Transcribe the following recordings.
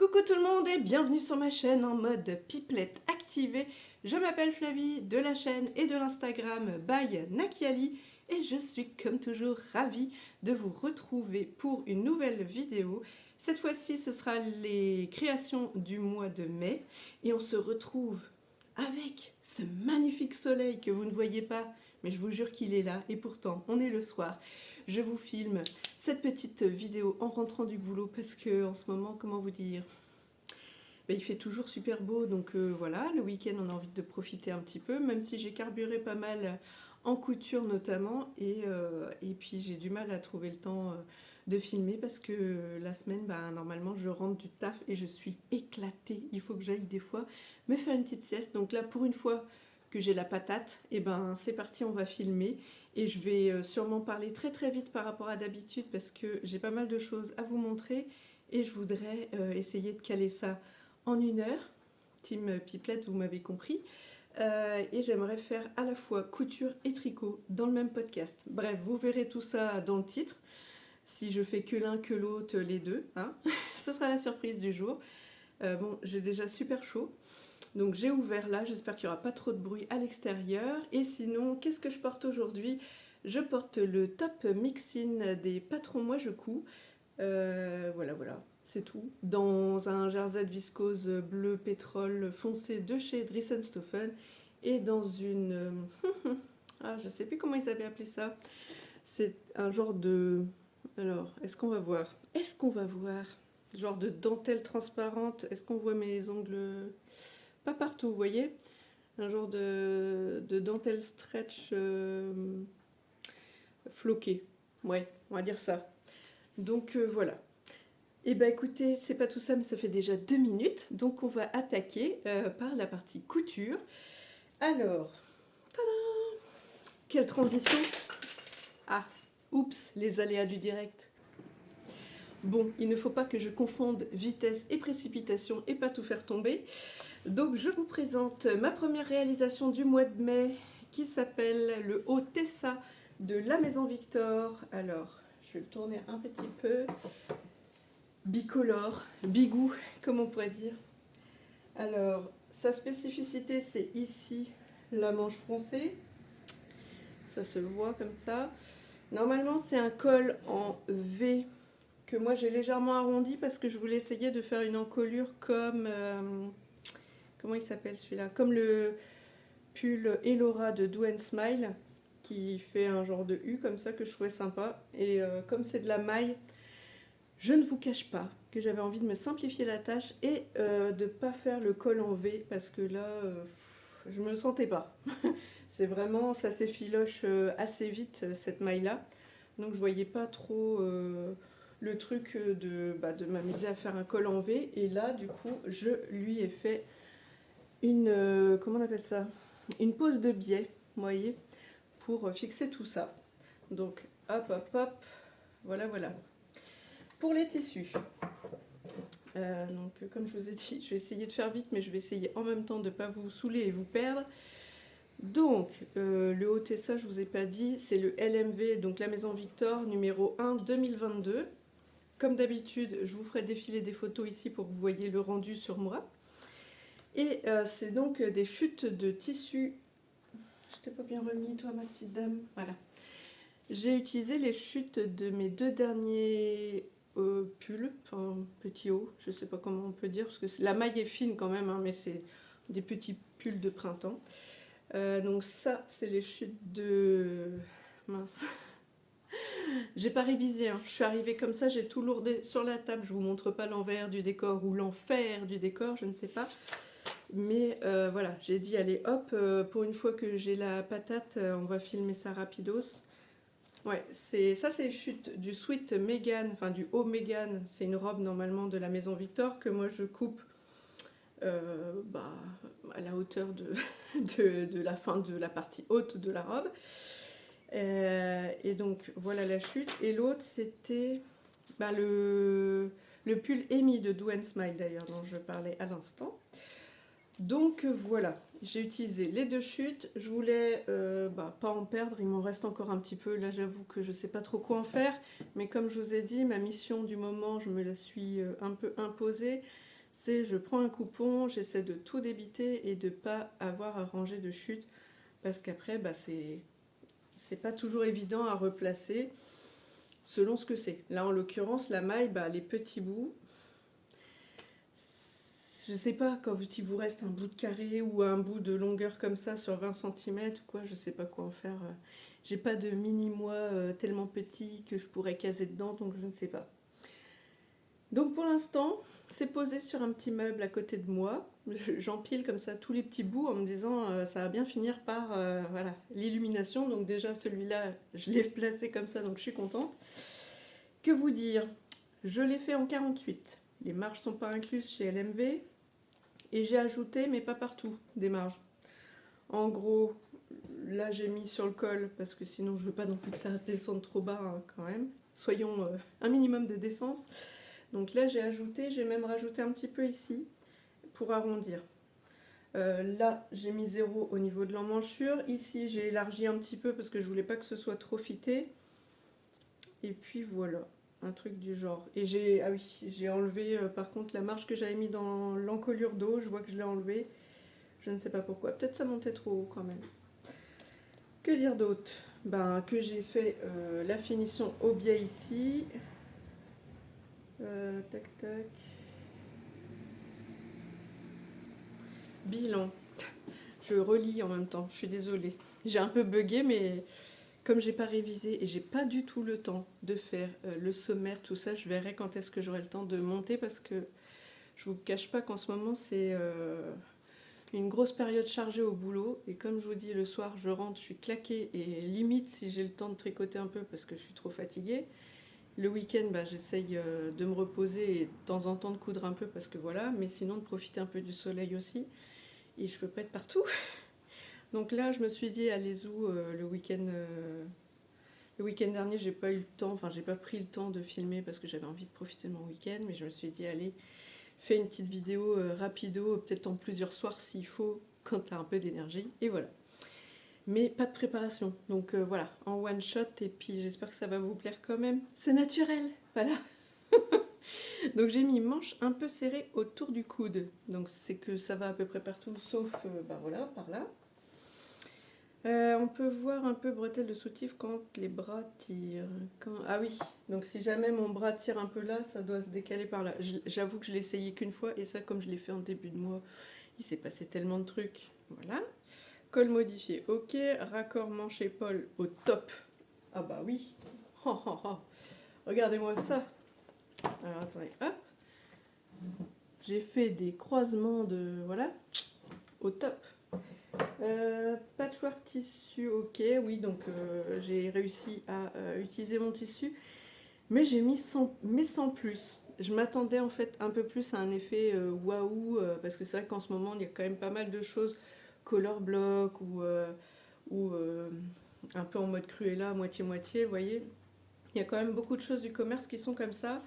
Coucou tout le monde et bienvenue sur ma chaîne en mode pipelette activée. Je m'appelle Flavie de la chaîne et de l'Instagram by Nakiali et je suis comme toujours ravie de vous retrouver pour une nouvelle vidéo. Cette fois-ci ce sera les créations du mois de mai et on se retrouve avec ce magnifique soleil que vous ne voyez pas, mais je vous jure qu'il est là et pourtant on est le soir. Je vous filme cette petite vidéo en rentrant du boulot parce que en ce moment, comment vous dire, ben, il fait toujours super beau, donc voilà, le week-end on a envie de profiter un petit peu, même si j'ai carburé pas mal en couture notamment, et puis j'ai du mal à trouver le temps de filmer parce que la semaine, ben, normalement je rentre du taf et je suis éclatée, il faut que j'aille des fois me faire une petite sieste, donc là pour une fois que j'ai la patate, et ben c'est parti, on va filmer. Et je vais sûrement parler très très vite par rapport à d'habitude parce que j'ai pas mal de choses à vous montrer et je voudrais essayer de caler ça en 1 heure. Team Pipelette, vous m'avez compris. Et j'aimerais faire à la fois couture et tricot dans le même podcast. Bref, vous verrez tout ça dans le titre. Si je fais que l'un que l'autre, les deux, hein. Ce sera la surprise du jour. Bon, j'ai déjà super chaud. Donc j'ai ouvert là, j'espère qu'il n'y aura pas trop de bruit à l'extérieur. Et sinon, qu'est-ce que je porte aujourd'hui? Je porte le top mixin des patrons Moi Je Couds. Voilà, c'est tout. Dans un jersey viscose bleu pétrole foncé de chez Dressenstoffen. Et dans une... ah, je sais plus comment ils avaient appelé ça. C'est un genre de... Alors, est-ce qu'on va voir? Est-ce qu'on va voir? Genre de dentelle transparente. Est-ce qu'on voit mes ongles? Pas partout, vous voyez, un genre de dentelle stretch floqué. Ouais, on va dire ça. Donc voilà. Et ben écoutez, c'est pas tout ça, mais ça fait déjà 2 minutes. Donc on va attaquer par la partie couture. Alors, quelle transition! Ah, oups, les aléas du direct. Bon, il ne faut pas que je confonde vitesse et précipitation et pas tout faire tomber. Donc je vous présente ma première réalisation du mois de mai qui s'appelle le haut Tessa de la Maison Victor. Alors, je vais le tourner un petit peu. Bicolore, bigou, comme on pourrait dire. Alors, sa spécificité, c'est ici la manche froncée. Ça se voit comme ça. Normalement, c'est un col en V que moi j'ai légèrement arrondi parce que je voulais essayer de faire une encolure comme... comment il s'appelle celui-là? Comme le pull Elora de Do and Smile qui fait un genre de U comme ça que je trouvais sympa. Et comme c'est de la maille, je ne vous cache pas que j'avais envie de me simplifier la tâche et de ne pas faire le col en V parce que là, je me sentais pas. C'est vraiment, ça s'effiloche assez vite cette maille-là. Donc je voyais pas trop le truc de m'amuser à faire un col en V. Et là, du coup, je lui ai fait une, comment on appelle ça? Une pose de biais, vous voyez, pour fixer tout ça. Donc, hop, hop, hop, voilà, voilà. Pour les tissus, donc comme je vous ai dit, je vais essayer de faire vite, mais je vais essayer en même temps de ne pas vous saouler et vous perdre. Donc, le haut Tessa, je ne vous ai pas dit, c'est le LMV, donc la Maison Victor, numéro 1 2022. Comme d'habitude, je vous ferai défiler des photos ici pour que vous voyez le rendu sur moi. Et c'est donc des chutes de tissu. Je t'ai pas bien remis, toi, ma petite dame. Voilà. J'ai utilisé les chutes de mes 2 derniers pulls, enfin petits hauts, je sais pas comment on peut dire, parce que la maille est fine quand même, hein, mais c'est des petits pulls de printemps. Donc ça, c'est les chutes de... Mince. J'ai pas révisé, hein. Je suis arrivée comme ça, j'ai tout lourdé sur la table. Je vous montre pas l'envers du décor ou l'enfer du décor, je ne sais pas. Mais voilà, j'ai dit allez hop, pour une fois que j'ai la patate, on va filmer ça rapidos. Ouais, ça c'est les chutes du Sweet Mégane, enfin du haut Mégane. C'est une robe normalement de la Maison Victor que moi je coupe à la hauteur de la fin de la partie haute de la robe. Et donc voilà la chute. Et l'autre c'était le pull Amy de Do and Smile d'ailleurs dont je parlais à l'instant. Donc voilà, j'ai utilisé les 2 chutes, je voulais pas en perdre, il m'en reste encore un petit peu, là j'avoue que je ne sais pas trop quoi en faire, mais comme je vous ai dit, ma mission du moment, je me la suis un peu imposée, c'est je prends un coupon, j'essaie de tout débiter et de pas avoir à ranger de chute, parce qu'après, bah, c'est pas toujours évident à replacer selon ce que c'est. Là, en l'occurrence, la maille, bah, les petits bouts, je sais pas, quand il vous reste un bout de carré ou un bout de longueur comme ça sur 20 cm ou quoi, je sais pas quoi en faire. J'ai pas de mini-moi tellement petit que je pourrais caser dedans, donc je ne sais pas. Donc pour l'instant, c'est posé sur un petit meuble à côté de moi. J'empile comme ça tous les petits bouts en me disant ça va bien finir par voilà, l'illumination. Donc déjà celui-là, je l'ai placé comme ça, donc je suis contente. Que vous dire? Je l'ai fait en 48. Les marges sont pas incluses chez LMV. Et j'ai ajouté, mais pas partout, des marges. En gros, là j'ai mis sur le col, parce que sinon je veux pas non plus que ça descende trop bas hein, quand même. Soyons un minimum de décence. Donc là j'ai ajouté, j'ai même rajouté un petit peu ici, pour arrondir. Là j'ai mis 0 au niveau de l'emmanchure. Ici j'ai élargi un petit peu, parce que je voulais pas que ce soit trop fité. Et puis voilà, un truc du genre. Et j'ai enlevé par contre la marge que j'avais mis dans l'encolure d'eau, je vois que je l'ai enlevée. Je ne sais pas pourquoi. Peut-être ça montait trop haut quand même. Que dire d'autre? Ben, que j'ai fait la finition au biais ici. Tac tac. Bilan. Je relis en même temps. Je suis désolée. J'ai un peu bugué, mais comme j'ai pas révisé et j'ai pas du tout le temps de faire le sommaire, tout ça, je verrai quand est-ce que j'aurai le temps de monter, parce que je vous cache pas qu'en ce moment c'est une grosse période chargée au boulot, et comme je vous dis, le soir je rentre, je suis claquée et limite si j'ai le temps de tricoter un peu parce que je suis trop fatiguée. Le week-end, bah, j'essaye de me reposer et de temps en temps de coudre un peu parce que voilà, mais sinon de profiter un peu du soleil aussi, et je peux pas être partout. Donc là je me suis dit allez où le week-end dernier j'ai pas eu le temps, enfin j'ai pas pris le temps de filmer parce que j'avais envie de profiter de mon week-end, mais je me suis dit allez, fais une petite vidéo rapido, peut-être en plusieurs soirs s'il faut, quand tu as un peu d'énergie, et voilà. Mais pas de préparation, donc voilà, en one shot, et puis j'espère que ça va vous plaire quand même. C'est naturel, voilà. Donc j'ai mis manche un peu serrée autour du coude, donc c'est que ça va à peu près partout, sauf bah voilà, par là. On peut voir un peu bretelle de soutif quand les bras tirent. Ah oui, donc si jamais mon bras tire un peu là, ça doit se décaler par là. J'avoue que je l'ai essayé qu'une fois, et ça, comme je l'ai fait en début de mois, il s'est passé tellement de trucs. Voilà. Col modifié, ok. Raccord manche-épaule au top. Ah bah oui. Oh, oh, oh. Regardez-moi ça. Alors attendez, hop. J'ai fait des croisements de... Voilà. Au top. Patchwork tissu, ok, oui, donc j'ai réussi à utiliser mon tissu, mais j'ai mis sans plus. Je m'attendais en fait un peu plus à un effet waouh, parce que c'est vrai qu'en ce moment il y a quand même pas mal de choses color block ou un peu en mode Cruella, moitié-moitié, vous voyez. Il y a quand même beaucoup de choses du commerce qui sont comme ça,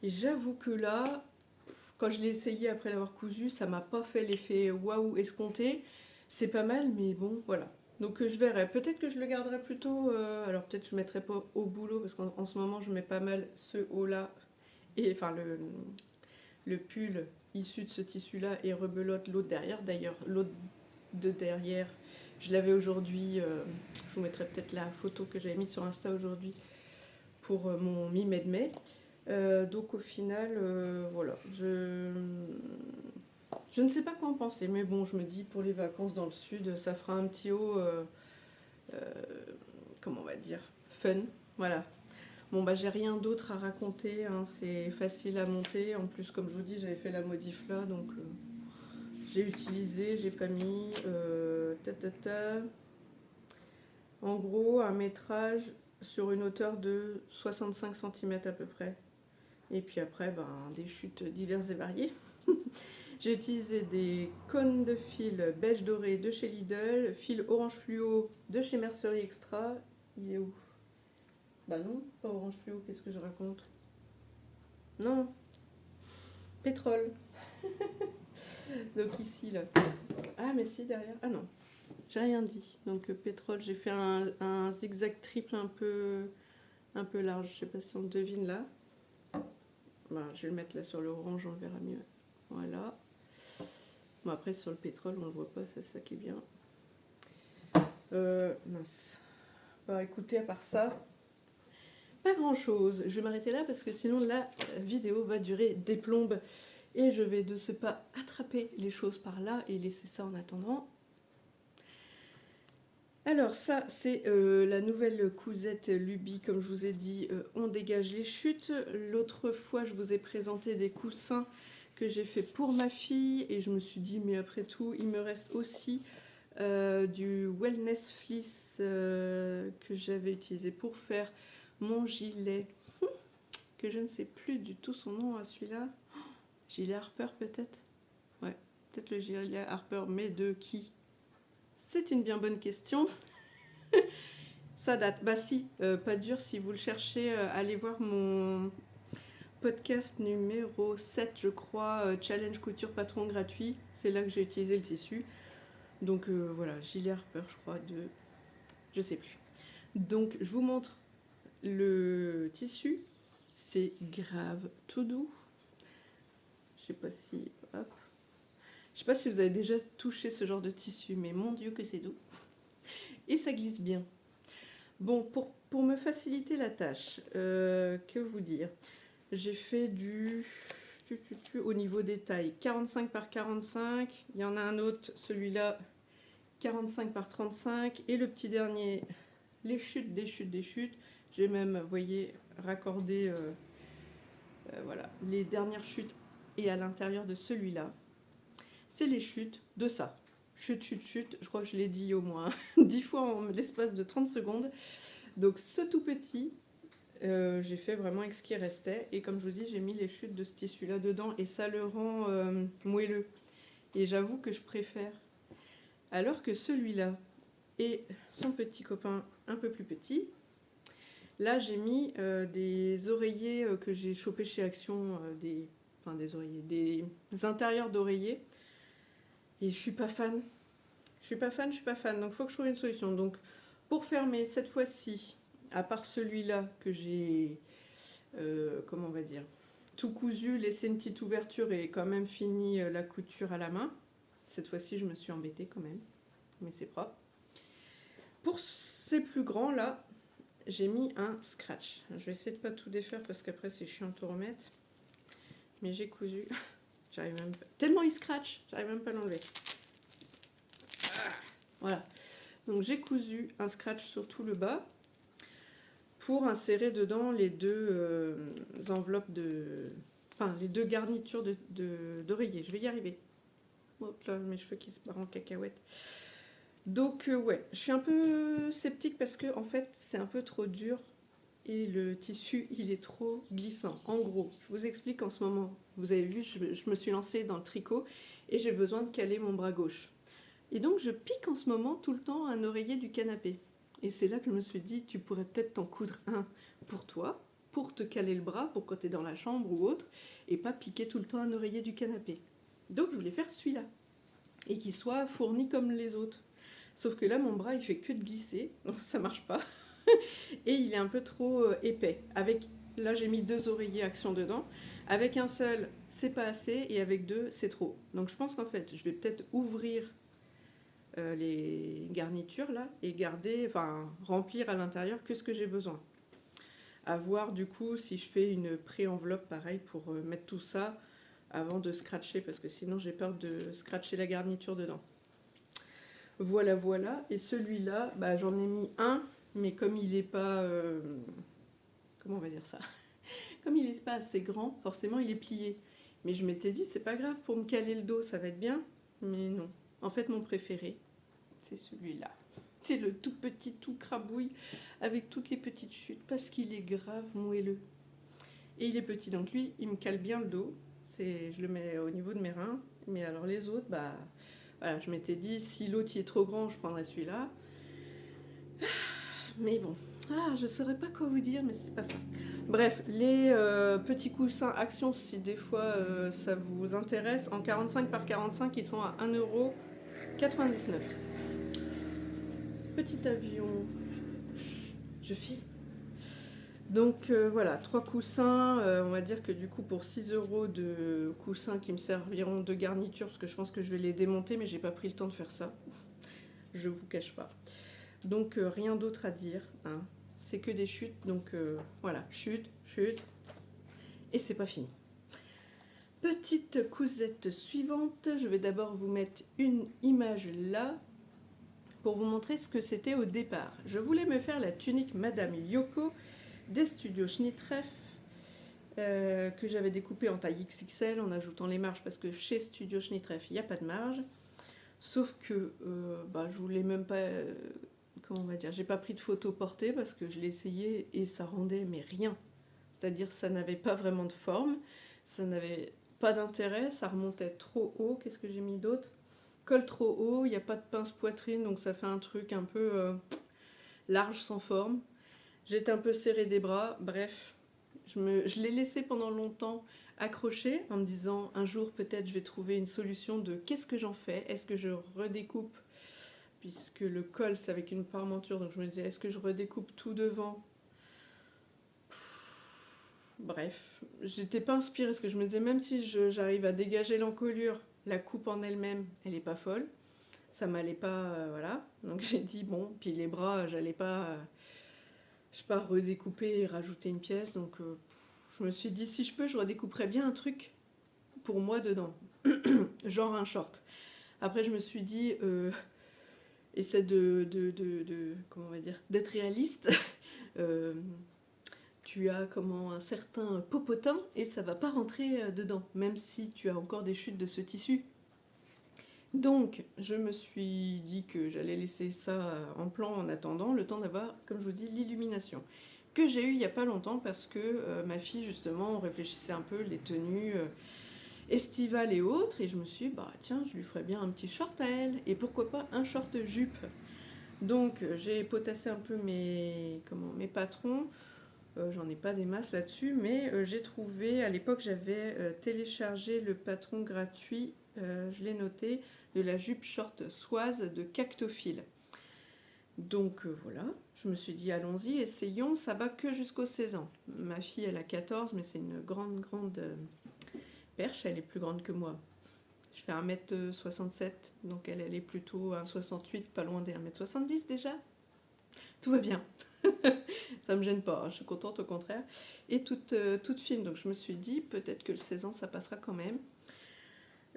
et j'avoue que là, quand je l'ai essayé après l'avoir cousu, ça m'a pas fait l'effet waouh escompté. C'est pas mal, mais bon, voilà. Donc je verrai. Peut-être que je le garderai plutôt. Alors peut-être que je ne mettrai pas au boulot, parce qu'en ce moment je mets pas mal ce haut-là, et enfin le pull issu de ce tissu-là, et rebelote l'autre derrière. D'ailleurs, l'autre de derrière, je l'avais aujourd'hui. Je vous mettrai peut-être la photo que j'avais mise sur Insta aujourd'hui pour mon mi-mai de mai. Donc au final, voilà, je ne sais pas quoi en penser, mais bon, je me dis pour les vacances dans le sud, ça fera un petit haut, euh, comment on va dire, fun, voilà. Bon bah j'ai rien d'autre à raconter, hein, c'est facile à monter, en plus comme je vous dis j'avais fait la modif là, donc j'ai utilisé, j'ai pas mis, en gros un métrage sur une hauteur de 65 cm à peu près. Et puis après, ben, des chutes diverses et variées. J'ai utilisé des cônes de fil beige doré de chez Lidl, fil orange fluo de chez Mercerie Extra. Il est où? Bah non, pas orange fluo, qu'est-ce que je raconte? Non, pétrole. Donc ici, là. Ah, mais si, derrière. Ah non, j'ai rien dit. Donc pétrole, j'ai fait un zigzag triple un peu large. Je sais pas si on devine là. Bah, je vais le mettre là sur l'orange, on le verra mieux. Voilà. Bon, après, sur le pétrole, on le voit pas, c'est ça qui est bien. Mince. Bah écoutez, à part ça, pas grand chose. Je vais m'arrêter là parce que sinon la vidéo va durer des plombes et je vais de ce pas attraper les choses par là et laisser ça en attendant. Alors ça c'est la nouvelle cousette Luby, comme je vous ai dit, on dégage les chutes. L'autre fois je vous ai présenté des coussins que j'ai fait pour ma fille et je me suis dit mais après tout il me reste aussi du Wellness Fleece que j'avais utilisé pour faire mon gilet, que je ne sais plus du tout son nom à celui-là. Gilet Harper peut-être. Ouais, peut-être le gilet Harper, mais de qui? C'est une bien bonne question. Ça date. Bah si, pas dur, si vous le cherchez, allez voir mon podcast numéro 7, je crois, Challenge Couture Patron gratuit. C'est là que j'ai utilisé le tissu. Donc voilà, gilet Harper, je crois, de... Je sais plus. Donc je vous montre le tissu. C'est grave tout doux. Je sais pas si... Hop. Je sais pas si vous avez déjà touché ce genre de tissu, mais mon Dieu que c'est doux. Et ça glisse bien. Bon, pour me faciliter la tâche, que vous dire? J'ai fait du... Au niveau des tailles, 45 par 45. Il y en a un autre, celui-là, 45 par 35. Et le petit dernier, les chutes, des chutes, des chutes. J'ai même, vous voyez, raccordé voilà, les dernières chutes. Et à l'intérieur de celui-là, c'est les chutes de ça. Chute, chute, chute, je crois que je l'ai dit au moins 10 fois en l'espace de 30 secondes. Donc ce tout petit, j'ai fait vraiment avec ce qui restait. Et comme je vous dis, j'ai mis les chutes de ce tissu-là dedans et ça le rend moelleux. Et j'avoue que je préfère. Alors que celui-là et son petit copain un peu plus petit, là j'ai mis des oreillers que j'ai chopés chez Action, des oreillers, des intérieurs d'oreillers. Et je suis pas fan. Je suis pas fan. Donc il faut que je trouve une solution. Donc pour fermer cette fois-ci, à part celui-là que j'ai, comment on va dire, tout cousu, laissé une petite ouverture et quand même fini la couture à la main. Cette fois-ci, je me suis embêtée quand même, mais c'est propre. Pour ces plus grands là, j'ai mis un scratch. Je vais essayer de pas tout défaire parce qu'après c'est chiant de tout remettre. Mais j'ai cousu. J'arrive même pas. Tellement il scratch, j'arrive même pas à l'enlever. Voilà. Donc j'ai cousu un scratch sur tout le bas pour insérer dedans les deux enveloppes de... Enfin, les deux garnitures d'oreiller. Je vais y arriver. Hop là, mes cheveux qui se barrent en cacahuète. Donc ouais, je suis un peu sceptique parce que en fait c'est un peu trop dur et le tissu il est trop glissant. En gros, je vous explique en ce moment. Vous avez vu, je me suis lancée dans le tricot et j'ai besoin de caler mon bras gauche. Et donc je pique en ce moment tout le temps un oreiller du canapé. Et c'est là que je me suis dit, tu pourrais peut-être t'en coudre un pour toi, pour te caler le bras, pour quand tu es dans la chambre ou autre, et pas piquer tout le temps un oreiller du canapé. Donc je voulais faire celui-là, et qu'il soit fourni comme les autres. Sauf que là, mon bras, il fait que de glisser, donc ça marche pas. Et il est un peu trop épais. Là, j'ai mis 2 oreillers Action dedans. Avec un seul, c'est pas assez, et avec 2, c'est trop. Donc je pense qu'en fait, je vais peut-être ouvrir les garnitures là et remplir à l'intérieur que ce que j'ai besoin. À voir du coup si je fais une pré-enveloppe pareil pour mettre tout ça avant de scratcher parce que sinon j'ai peur de scratcher la garniture dedans. Voilà. Et celui-là, bah, j'en ai mis un, mais comme il est pas... comment on va dire ça? Comme il est pas assez grand, forcément il est plié. Mais je m'étais dit, c'est pas grave, pour me caler le dos, ça va être bien. Mais non. En fait, mon préféré, c'est celui-là. C'est le tout petit, tout crabouille, avec toutes les petites chutes, parce qu'il est grave moelleux. Et il est petit, donc lui, il me cale bien le dos. Je le mets au niveau de mes reins. Mais alors les autres, bah... Voilà, je m'étais dit, si l'autre il est trop grand, je prendrais celui-là. Mais bon, je saurais pas quoi vous dire, mais c'est pas ça. Bref, les petits coussins Action, si des fois ça vous intéresse, en 45 par 45, ils sont à 1,99 €. Petit avion, je filme. Donc voilà, 3 coussins, on va dire que du coup pour 6 € de coussins qui me serviront de garniture, parce que je pense que je vais les démonter, mais j'ai pas pris le temps de faire ça, je vous cache pas. Donc rien d'autre à dire, hein. C'est que des chutes, donc voilà, chute, chute, et c'est pas fini. Petite cousette suivante, je vais d'abord vous mettre une image là, pour vous montrer ce que c'était au départ. Je voulais me faire la tunique Madame Yoko des studios Schnittreff, que j'avais découpée en taille XXL en ajoutant les marges parce que chez Studio Schnittreff il n'y a pas de marge. Sauf que je voulais même pas, comment on va dire, j'ai pas pris de photo portée parce que je l'ai essayé et ça rendait mais rien. C'est-à-dire ça n'avait pas vraiment de forme, ça n'avait pas d'intérêt, ça remontait trop haut. Qu'est-ce que j'ai mis d'autre? Colle trop haut, il n'y a pas de pince poitrine, donc ça fait un truc un peu large sans forme. J'étais un peu serré des bras, bref, je l'ai laissé pendant longtemps accroché en me disant un jour peut-être je vais trouver une solution de qu'est-ce que j'en fais, est-ce que je redécoupe, puisque le col c'est avec une parmenture, donc je me disais est-ce que je redécoupe tout devant. Bref, j'étais pas inspirée parce que je me disais même si j'arrive à dégager l'encolure, la coupe en elle-même, elle est pas folle. Ça m'allait pas, voilà. Donc j'ai dit bon, puis les bras, j'allais pas, je sais pas, redécouper et rajouter une pièce. Donc je me suis dit si je peux, je redécouperais bien un truc pour moi dedans, genre un short. Après je me suis dit essaie de comment on va dire, d'être réaliste. Euh, tu as comment un certain popotin et ça va pas rentrer dedans, même si tu as encore des chutes de ce tissu. Donc, je me suis dit que j'allais laisser ça en plan en attendant, le temps d'avoir, comme je vous dis, l'illumination. Que j'ai eu il n'y a pas longtemps parce que ma fille, justement, on réfléchissait un peu les tenues estivales et autres, et je me suis dit, bah tiens, je lui ferais bien un petit short à elle, et pourquoi pas un short jupe. Donc, j'ai potassé un peu mes patrons. J'en ai pas des masses là-dessus, mais j'ai trouvé, à l'époque j'avais téléchargé le patron gratuit, je l'ai noté, de la jupe short soise de Cactophile. Donc voilà, je me suis dit allons-y, essayons, ça va que jusqu'aux 16 ans. Ma fille elle a 14, mais c'est une grande perche, elle est plus grande que moi. Je fais 1m67, donc elle est plutôt 1m68, pas loin des 1m70 déjà. Tout va bien. Ça me gêne pas, hein, je suis contente au contraire. Et toute fine, donc je me suis dit peut-être que le 16 ans ça passera quand même.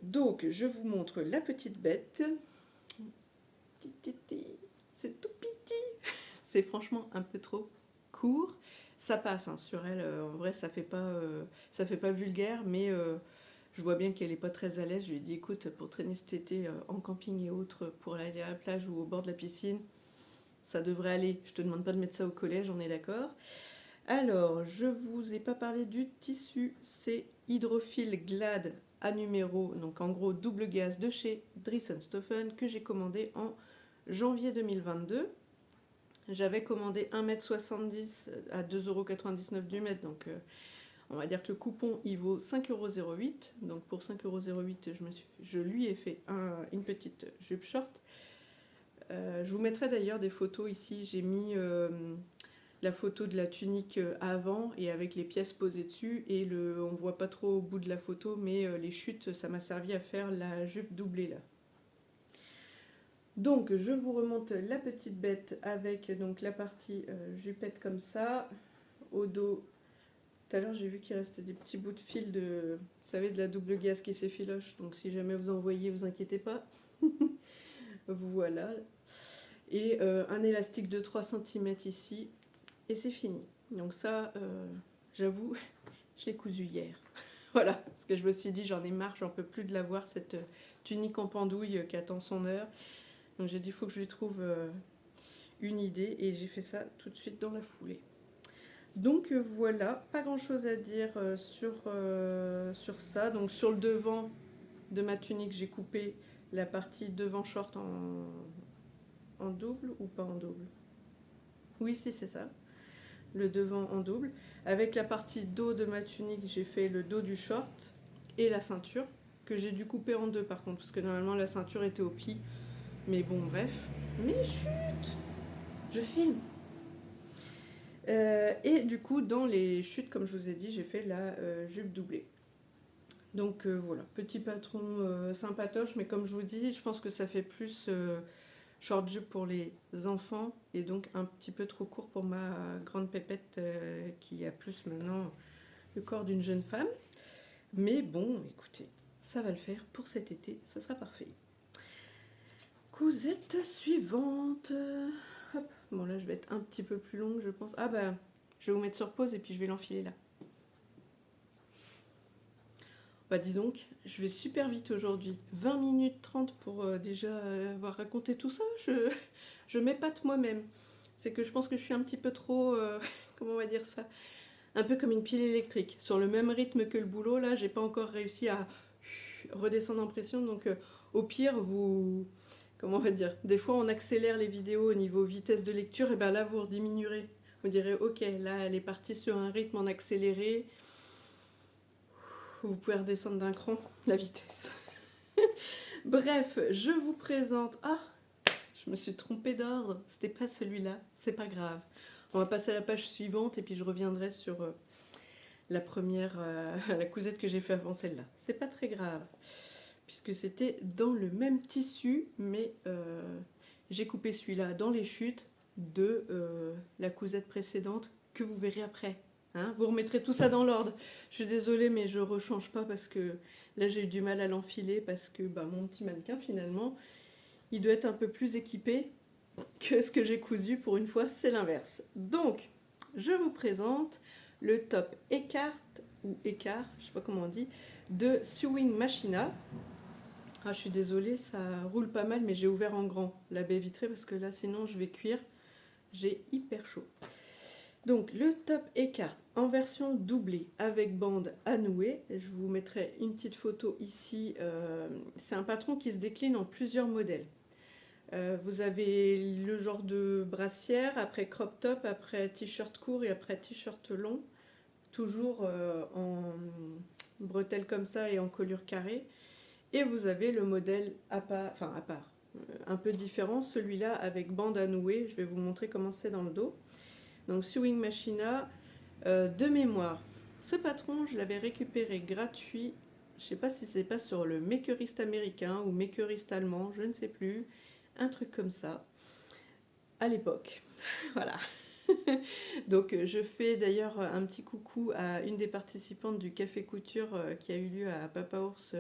Donc je vous montre la petite bête. C'est tout petit. C'est franchement un peu trop court. Ça passe hein, sur elle, en vrai ça fait pas vulgaire, mais je vois bien qu'elle est pas très à l'aise. Je lui ai dit écoute, pour traîner cet été en camping et autres, pour aller à la plage ou au bord de la piscine, ça devrait aller. Je te demande pas de mettre ça au collège, on est d'accord. Alors, je vous ai pas parlé du tissu, c'est Hydrophile Glad à numéro, donc en gros double gaze de chez Dressenstoffen que j'ai commandé en janvier 2022. J'avais commandé 1m70 à 2,99€ du mètre, donc on va dire que le coupon il vaut 5,08€. Donc pour 5,08€, je lui ai fait une petite jupe short. Je vous mettrai d'ailleurs des photos ici, j'ai mis la photo de la tunique avant et avec les pièces posées dessus et on voit pas trop au bout de la photo mais les chutes ça m'a servi à faire la jupe doublée là. Donc je vous remonte la petite bête avec donc la partie jupette comme ça, au dos. Tout à l'heure j'ai vu qu'il restait des petits bouts de fil de, vous savez, de la double gaze qui s'effiloche, donc si jamais vous en voyez vous inquiétez pas. Voilà. Et un élastique de 3 cm ici et c'est fini. Donc ça, j'avoue, je l'ai cousu hier. Voilà, parce que je me suis dit, j'en ai marre, j'en peux plus de la voir, cette tunique en pendouille qui attend son heure. Donc j'ai dit, il faut que je lui trouve une idée, et j'ai fait ça tout de suite dans la foulée. Donc voilà, pas grand chose à dire sur ça. Donc sur le devant de ma tunique, j'ai coupé la partie devant short en double ou pas en double. Oui, si, c'est ça. Le devant en double. Avec la partie dos de ma tunique, j'ai fait le dos du short et la ceinture, que j'ai dû couper en deux par contre, parce que normalement la ceinture était au pli. Mais bon, bref. Mais chut, je filme. Et du coup, dans les chutes, comme je vous ai dit, j'ai fait la jupe doublée. Donc voilà, petit patron sympatoche, mais comme je vous dis, je pense que ça fait plus short jupe pour les enfants et donc un petit peu trop court pour ma grande pépette qui a plus maintenant le corps d'une jeune femme. Mais bon, écoutez, ça va le faire pour cet été, ce sera parfait. Cousette suivante. Hop. Bon là je vais être un petit peu plus longue je pense. Ah bah je vais vous mettre sur pause et puis je vais l'enfiler là. Bah dis donc, je vais super vite aujourd'hui. 20 minutes 30 pour déjà avoir raconté tout ça. Je m'épate moi-même. C'est que je pense que je suis un petit peu trop... comment on va dire ça? Un peu comme une pile électrique. Sur le même rythme que le boulot, là, j'ai pas encore réussi à redescendre en pression. Donc au pire, vous... Comment on va dire? Des fois, on accélère les vidéos au niveau vitesse de lecture. Et ben là, vous rediminuerez. Vous direz, ok, là, elle est partie sur un rythme en accéléré. Vous pouvez redescendre d'un cran la vitesse. Bref, je vous présente... Ah, je me suis trompée d'ordre. C'était pas celui-là. C'est pas grave. On va passer à la page suivante et puis je reviendrai sur la première, la cousette que j'ai fait avant celle-là. C'est pas très grave. Puisque c'était dans le même tissu, mais j'ai coupé celui-là dans les chutes de la cousette précédente que vous verrez après. Hein, vous remettrez tout ça dans l'ordre. Je suis désolée, mais je ne rechange pas parce que là j'ai eu du mal à l'enfiler parce que bah, mon petit mannequin finalement, il doit être un peu plus équipé que ce que j'ai cousu. Pour une fois, c'est l'inverse. Donc, je vous présente le top écart ou écart, je ne sais pas comment on dit, de Sewing Machina. Ah, je suis désolée, ça roule pas mal, mais j'ai ouvert en grand la baie vitrée parce que là, sinon, je vais cuire. J'ai hyper chaud. Donc, le top écart en version doublée avec bande à nouer. Je vous mettrai une petite photo ici. C'est un patron qui se décline en plusieurs modèles. Vous avez le genre de brassière, après crop top, après t-shirt court et après t-shirt long. Toujours en bretelles comme ça et en colure carrée. Et vous avez le modèle à part, un peu différent, celui-là avec bande à nouer. Je vais vous montrer comment c'est dans le dos. Donc Sewing Machina, de mémoire. Ce patron, je l'avais récupéré gratuit. Je ne sais pas si c'est pas sur le Makerist américain ou Makerist allemand, je ne sais plus. Un truc comme ça, à l'époque. Voilà. Donc je fais d'ailleurs un petit coucou à une des participantes du Café Couture qui a eu lieu à Papa Ours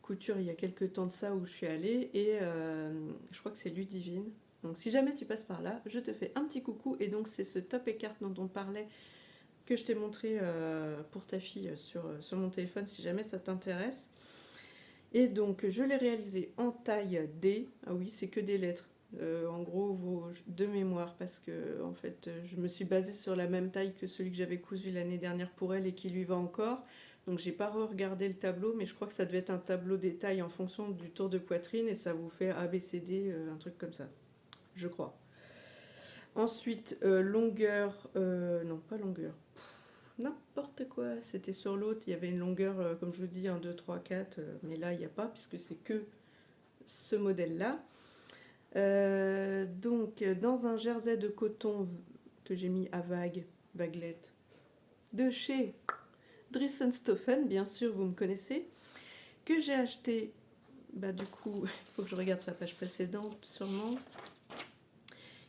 Couture il y a quelques temps de ça où je suis allée et je crois que c'est Ludivine. Donc si jamais tu passes par là, je te fais un petit coucou et donc c'est ce top écart dont on parlait que je t'ai montré pour ta fille sur mon téléphone si jamais ça t'intéresse. Et donc je l'ai réalisé en taille D. Ah oui, c'est que des lettres. En gros, de mémoire, parce que en fait, je me suis basée sur la même taille que celui que j'avais cousu l'année dernière pour elle et qui lui va encore. Donc j'ai pas regardé le tableau, mais je crois que ça devait être un tableau des tailles en fonction du tour de poitrine et ça vous fait A, B, C, D, un truc comme ça, je crois. Ensuite, longueur, non pas longueur, n'importe quoi, c'était sur l'autre, il y avait une longueur, comme je vous dis, 1, 2, 3, 4, mais là il n'y a pas puisque c'est que ce modèle-là. Donc dans un jersey de coton que j'ai mis à vaguelette, de chez Dressenstoffen, bien sûr vous me connaissez, que j'ai acheté, bah du coup, il faut que je regarde sur la page précédente sûrement,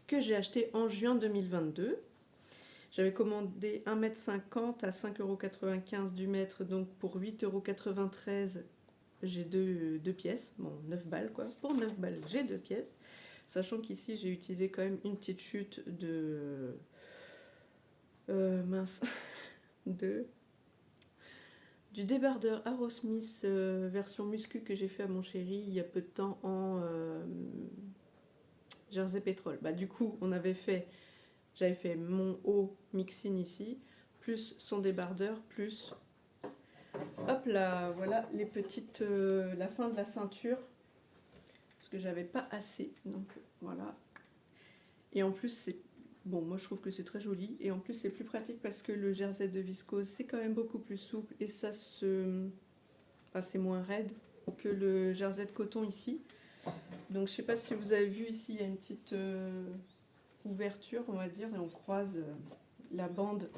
que j'ai acheté en juin 2022. J'avais commandé 1,50 m à 5,95 € du mètre, donc pour 8,93 €, j'ai deux pièces, bon 9 balles quoi, pour 9 balles j'ai 2 pièces, sachant qu'ici j'ai utilisé quand même une petite chute de... du débardeur Aerosmith version muscu que j'ai fait à mon chéri il y a peu de temps en jersey pétrole. Bah du coup j'avais fait mon haut mixing ici, plus son débardeur, plus hop là, voilà les petites, la fin de la ceinture, parce que j'avais pas assez, donc voilà. Et en plus c'est, bon moi je trouve que c'est très joli, et en plus c'est plus pratique parce que le jersey de viscose c'est quand même beaucoup plus souple, et ça c'est moins raide que le jersey de coton ici. Donc je sais pas si vous avez vu ici, il y a une petite... ouverture, on va dire, et on croise la bande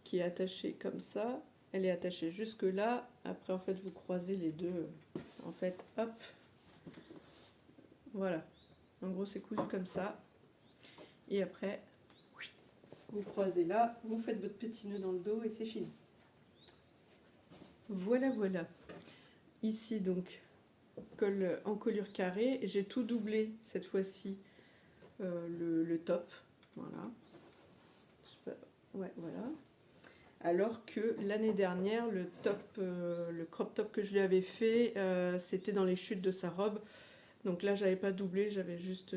qui est attachée comme ça. Elle est attachée jusque là. Après, en fait, vous croisez les deux. En fait, hop. Voilà. En gros, c'est cousu comme ça. Et après, vous croisez là. Vous faites votre petit nœud dans le dos et c'est fini. Voilà, voilà. Ici, donc, colle en colure carrée. J'ai tout doublé cette fois-ci. Le top. Voilà. Ouais, voilà. Alors que l'année dernière, le crop top que je lui avais fait, c'était dans les chutes de sa robe. Donc là, j'avais pas doublé, j'avais juste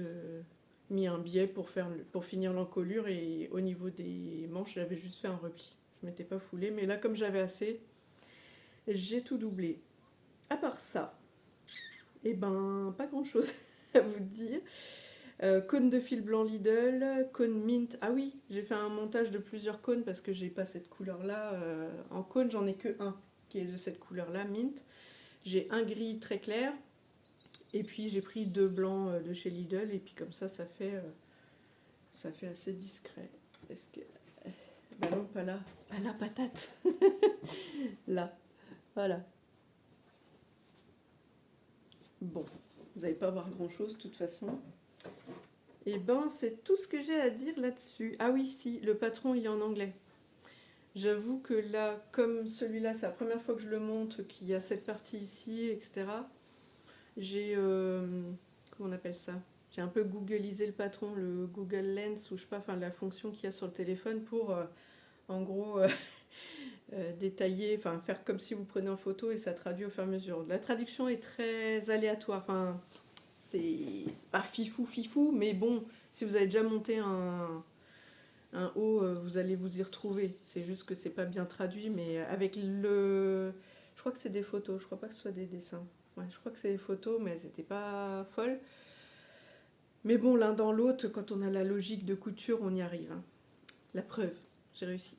mis un biais pour finir l'encolure, et au niveau des manches, j'avais juste fait un repli. Je m'étais pas foulée, mais là, comme j'avais assez, j'ai tout doublé. À part ça, eh ben, pas grand chose à vous dire. Cône de fil blanc Lidl, cône mint. Ah oui, j'ai fait un montage de plusieurs cônes parce que j'ai pas cette couleur là. En cône, j'en ai que un qui est de cette couleur là, mint. J'ai un gris très clair. Et puis j'ai pris 2 blancs de chez Lidl. Et puis comme ça fait assez discret. Est-ce que. Bah non, pas là. Pas la patate. Là. Voilà. Bon, vous n'allez pas voir grand chose de toute façon. Et ben, c'est tout ce que j'ai à dire là-dessus. Ah oui, si, le patron, il est en anglais. J'avoue que là, comme celui-là, c'est la première fois que je le monte, qu'il y a cette partie ici, etc. J'ai... comment on appelle ça? J'ai un peu googlisé le patron, le Google Lens, ou je sais pas, enfin la fonction qu'il y a sur le téléphone pour, en gros, détailler, enfin faire comme si vous prenez en photo et ça traduit au fur et à mesure. La traduction est très aléatoire, enfin... C'est pas fifou, mais bon, si vous avez déjà monté un haut, vous allez vous y retrouver. C'est juste que c'est pas bien traduit, mais avec le... Je crois que c'est des photos, je crois pas que ce soit des dessins. Ouais, je crois que c'est des photos, mais elles étaient pas folles. Mais bon, l'un dans l'autre, quand on a la logique de couture, on y arrive. Hein. La preuve, j'ai réussi.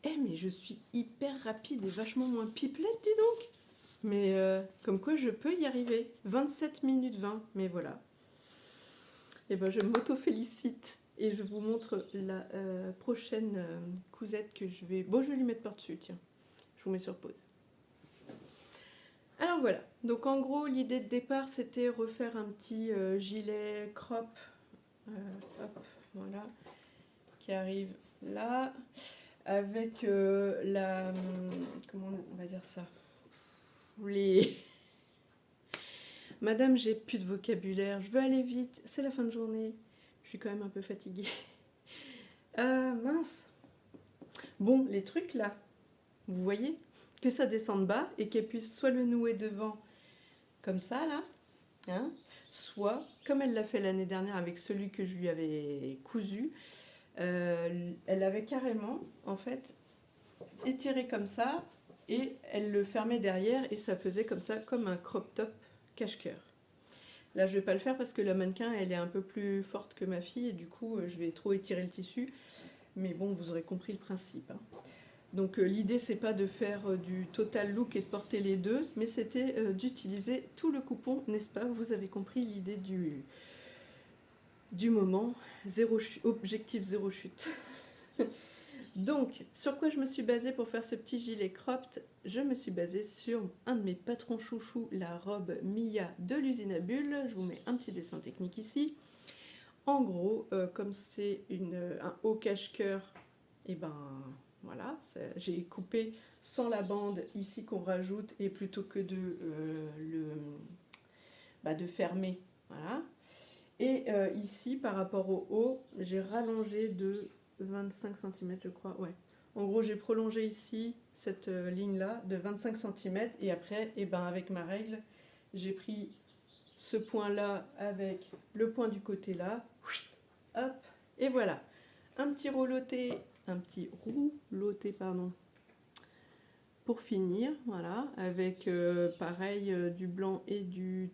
Eh, mais je suis hyper rapide et vachement moins pipelette, dis donc. Mais comme quoi je peux y arriver. 27 minutes 20, mais voilà. Et ben je m'auto-félicite et je vous montre la prochaine cousette que je vais... Bon, je vais lui mettre par-dessus, tiens. Je vous mets sur pause. Alors voilà, donc en gros l'idée de départ c'était refaire un petit gilet crop, hop, voilà, qui arrive là, avec la... comment on va dire ça? Les... Madame, j'ai plus de vocabulaire, je veux aller vite, c'est la fin de journée, je suis quand même un peu fatiguée. Mince. Bon, les trucs là, vous voyez, que ça descende bas et qu'elle puisse soit le nouer devant, comme ça là, hein, soit, comme elle l'a fait l'année dernière avec celui que je lui avais cousu, elle avait carrément, en fait, étiré comme ça, et elle le fermait derrière, et ça faisait comme ça, comme un crop top cache-cœur. Là, je vais pas le faire parce que la mannequin, elle est un peu plus forte que ma fille, et du coup, je vais trop étirer le tissu. Mais bon, vous aurez compris le principe. Hein. Donc l'idée, c'est pas de faire du total look et de porter les deux, mais c'était d'utiliser tout le coupon, n'est-ce pas? Vous avez compris l'idée du moment. Objectif zéro chute. Donc, sur quoi je me suis basée pour faire ce petit gilet cropped? Je me suis basée sur un de mes patrons chouchous, la robe Mia de l'usine à bulles. Je vous mets un petit dessin technique ici. En gros, comme c'est un haut cache-cœur, et ben voilà, j'ai coupé sans la bande ici qu'on rajoute, et plutôt que de fermer, voilà. Et ici, par rapport au haut, j'ai rallongé de 25 cm, je crois, ouais. En gros, j'ai prolongé ici cette ligne-là de 25 cm, et après, et ben avec ma règle, j'ai pris ce point-là avec le point du côté là, hop, et voilà. Un petit rouloté, pardon, pour finir, voilà, avec pareil du blanc et du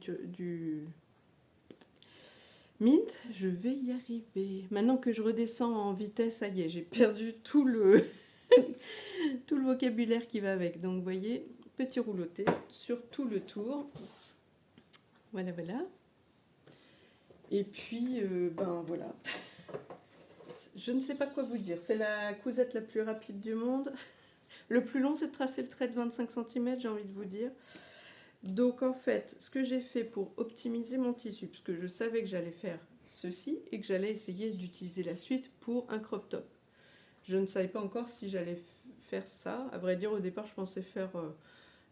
mint. Je vais y arriver. Maintenant que je redescends en vitesse, ça y est, j'ai perdu tout le tout le vocabulaire qui va avec. Donc vous voyez, petit rouloté sur tout le tour. Voilà, voilà. Et puis, ben voilà. Je ne sais pas quoi vous dire. C'est la cousette la plus rapide du monde. Le plus long, c'est de tracer le trait de 25 cm, j'ai envie de vous dire. Donc en fait, ce que j'ai fait pour optimiser mon tissu, parce que je savais que j'allais faire ceci et que j'allais essayer d'utiliser la suite pour un crop top. Je ne savais pas encore si j'allais faire ça. À vrai dire, au départ, je pensais faire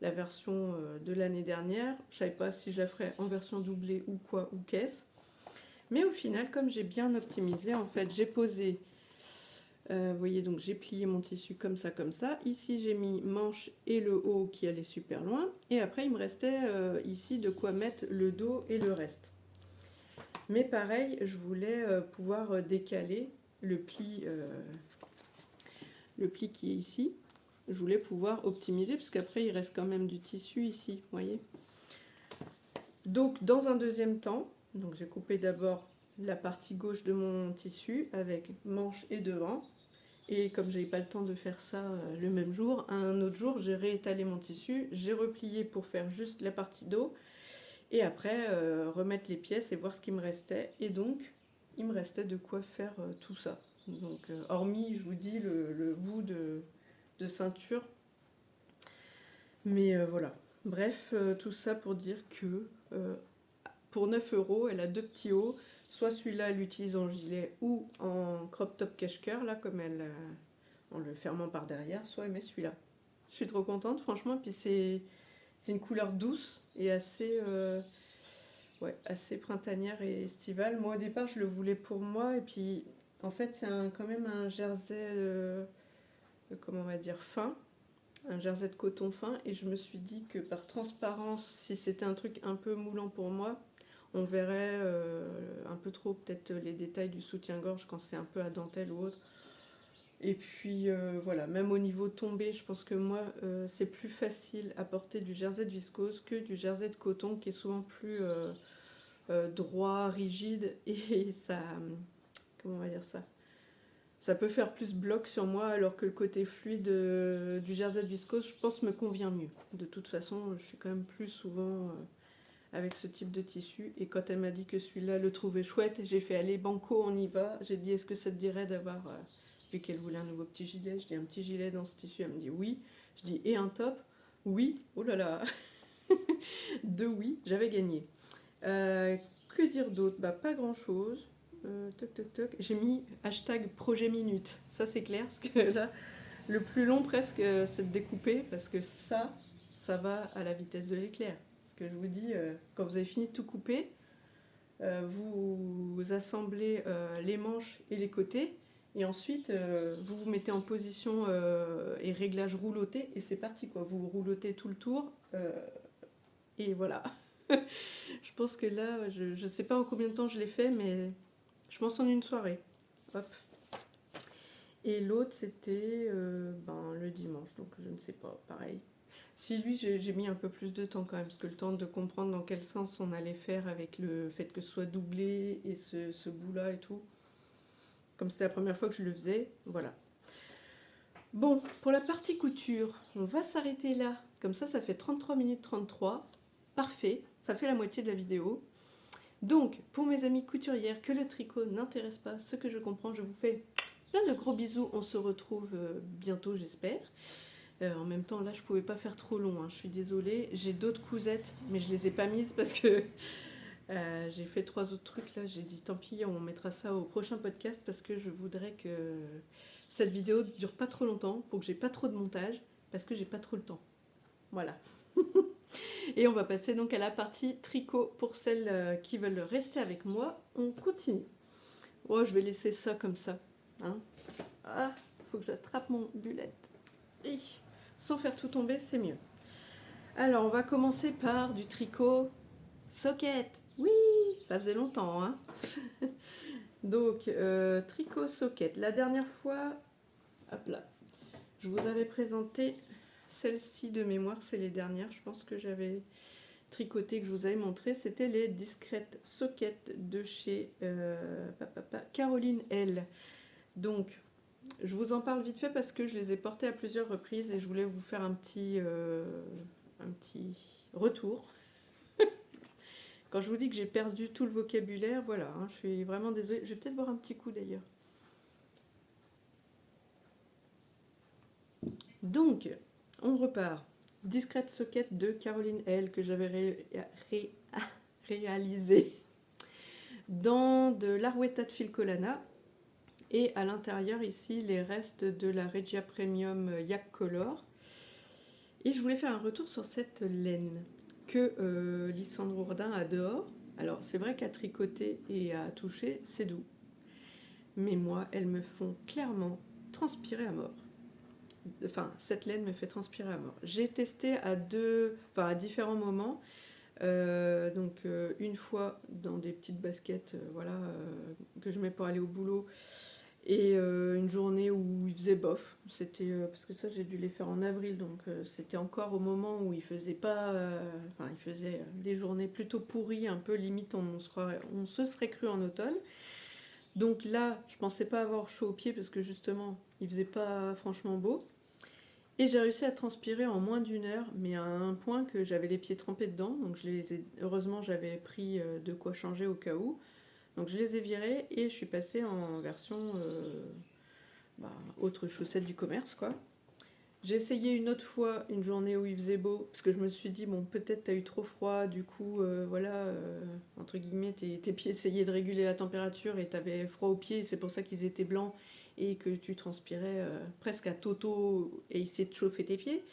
la version de l'année dernière. Je ne savais pas si je la ferais en version doublée ou quoi, ou qu'est-ce. Mais au final, comme j'ai bien optimisé, en fait, j'ai posé, vous voyez, donc j'ai plié mon tissu comme ça, comme ça. Ici, j'ai mis manche et le haut qui allait super loin. Et après, il me restait ici de quoi mettre le dos et le reste. Mais pareil, je voulais pouvoir décaler le pli qui est ici. Je voulais pouvoir optimiser, parce qu'après, il reste quand même du tissu ici, vous voyez. Donc, dans un deuxième temps, donc j'ai coupé d'abord la partie gauche de mon tissu avec manche et devant. Et comme j'avais pas le temps de faire ça le même jour, un autre jour, j'ai réétalé mon tissu, j'ai replié pour faire juste la partie dos. Et après, remettre les pièces et voir ce qui me restait. Et donc, il me restait de quoi faire tout ça. Donc, hormis, je vous dis, le bout de ceinture. Mais voilà. Bref, tout ça pour dire que pour 9 euros, elle a deux petits hauts. Soit celui-là, elle l'utilise en gilet ou en crop top cache-cœur, là, comme elle, en le fermant par derrière. Soit elle met celui-là. Je suis trop contente, franchement. Puis c'est une couleur douce et assez, ouais, assez printanière et estivale. Moi, au départ, je le voulais pour moi. Et puis, en fait, c'est quand même un jersey, comment on va dire, fin. Un jersey de coton fin. Et je me suis dit que par transparence, si c'était un truc un peu moulant pour moi, on verrait un peu trop peut-être les détails du soutien-gorge quand c'est un peu à dentelle ou autre. Et puis voilà, même au niveau tombé, je pense que moi, c'est plus facile à porter du jersey de viscose que du jersey de coton qui est souvent plus droit, rigide et ça, comment on va dire ça, ça peut faire plus bloc sur moi alors que le côté fluide du jersey de viscose, je pense, me convient mieux. De toute façon, je suis quand même plus souvent avec ce type de tissu. Et quand elle m'a dit que celui-là le trouvait chouette, j'ai fait aller banco, on y va. J'ai dit est-ce que ça te dirait d'avoir, vu qu'elle voulait un nouveau petit gilet, je dis un petit gilet dans ce tissu. Elle me dit oui. Je dis et un top. Oui. Oh là là. Deux oui, j'avais gagné. Que dire d'autre? Bah pas grand chose. Toc toc toc. J'ai mis hashtag projet minute. Ça c'est clair parce que là, le plus long presque c'est de découper parce que ça va à la vitesse de l'éclair. Parce que je vous dis, quand vous avez fini de tout couper, vous assemblez les manches et les côtés. Et ensuite, vous vous mettez en position et réglage rouloté. Et c'est parti quoi. Vous roulotez tout le tour. Et voilà. Je pense que là, je ne sais pas en combien de temps je l'ai fait, mais je pense en une soirée. Hop. Et l'autre, c'était le dimanche, donc je ne sais pas, pareil. Si lui, j'ai mis un peu plus de temps quand même, parce que le temps de comprendre dans quel sens on allait faire avec le fait que ce soit doublé et ce bout-là et tout. Comme c'était la première fois que je le faisais, voilà. Bon, pour la partie couture, on va s'arrêter là. Comme ça fait 33 minutes 33. Parfait, ça fait la moitié de la vidéo. Donc, pour mes amies couturières que le tricot n'intéresse pas, ce que je comprends, je vous fais plein de gros bisous. On se retrouve bientôt, j'espère. En même temps, là, je pouvais pas faire trop long. Hein. Je suis désolée. J'ai d'autres cousettes, mais je les ai pas mises parce que j'ai fait 3 autres trucs. Là, j'ai dit tant pis, on mettra ça au prochain podcast parce que je voudrais que cette vidéo dure pas trop longtemps pour que j'ai pas trop de montage parce que j'ai pas trop le temps. Voilà. Et on va passer donc à la partie tricot pour celles qui veulent rester avec moi. On continue. Oh, je vais laisser ça comme ça. Hein. Ah, faut que j'attrape mon bullette. Et sans faire tout tomber, c'est mieux. Alors, on va commencer par du tricot socket. Oui, ça faisait longtemps. Hein. Donc, tricot socket. La dernière fois, hop là, je vous avais présenté celle-ci de mémoire. C'est les dernières, je pense que j'avais tricoté, que je vous avais montré. C'était les discrètes sockets de chez Caroline L. Donc, je vous en parle vite fait parce que je les ai portées à plusieurs reprises et je voulais vous faire un petit retour. Quand je vous dis que j'ai perdu tout le vocabulaire, voilà, hein, je suis vraiment désolée. Je vais peut-être boire un petit coup d'ailleurs. Donc, on repart. Discrète socket de Caroline L que j'avais réalisé dans de l'Arwetta de Filcolana. Et à l'intérieur, ici, les restes de la Regia Premium Yak Color. Et je voulais faire un retour sur cette laine que Lysandre Ourdin adore. Alors, c'est vrai qu'à tricoter et à toucher, c'est doux. Mais moi, elles me font clairement transpirer à mort. Enfin, cette laine me fait transpirer à mort. J'ai testé à différents moments. Une fois dans des petites baskets que je mets pour aller au boulot et une journée où il faisait bof, c'était parce que ça j'ai dû les faire en avril, donc c'était encore au moment où il faisait pas il faisait des journées plutôt pourries, un peu limite on se serait cru en automne. Donc là je pensais pas avoir chaud aux pieds parce que justement il faisait pas franchement beau. Et j'ai réussi à transpirer en moins d'une heure, mais à un point que j'avais les pieds trempés dedans. Donc heureusement, j'avais pris de quoi changer au cas où. Donc je les ai virés et je suis passée en version autre chaussette du commerce, quoi. J'ai essayé une autre fois, une journée où il faisait beau, parce que je me suis dit, bon, peut-être t'as eu trop froid, du coup, entre guillemets, tes pieds essayaient de réguler la température et t'avais froid aux pieds, c'est pour ça qu'ils étaient blancs et que tu transpirais presque à toto et essayer de chauffer tes pieds.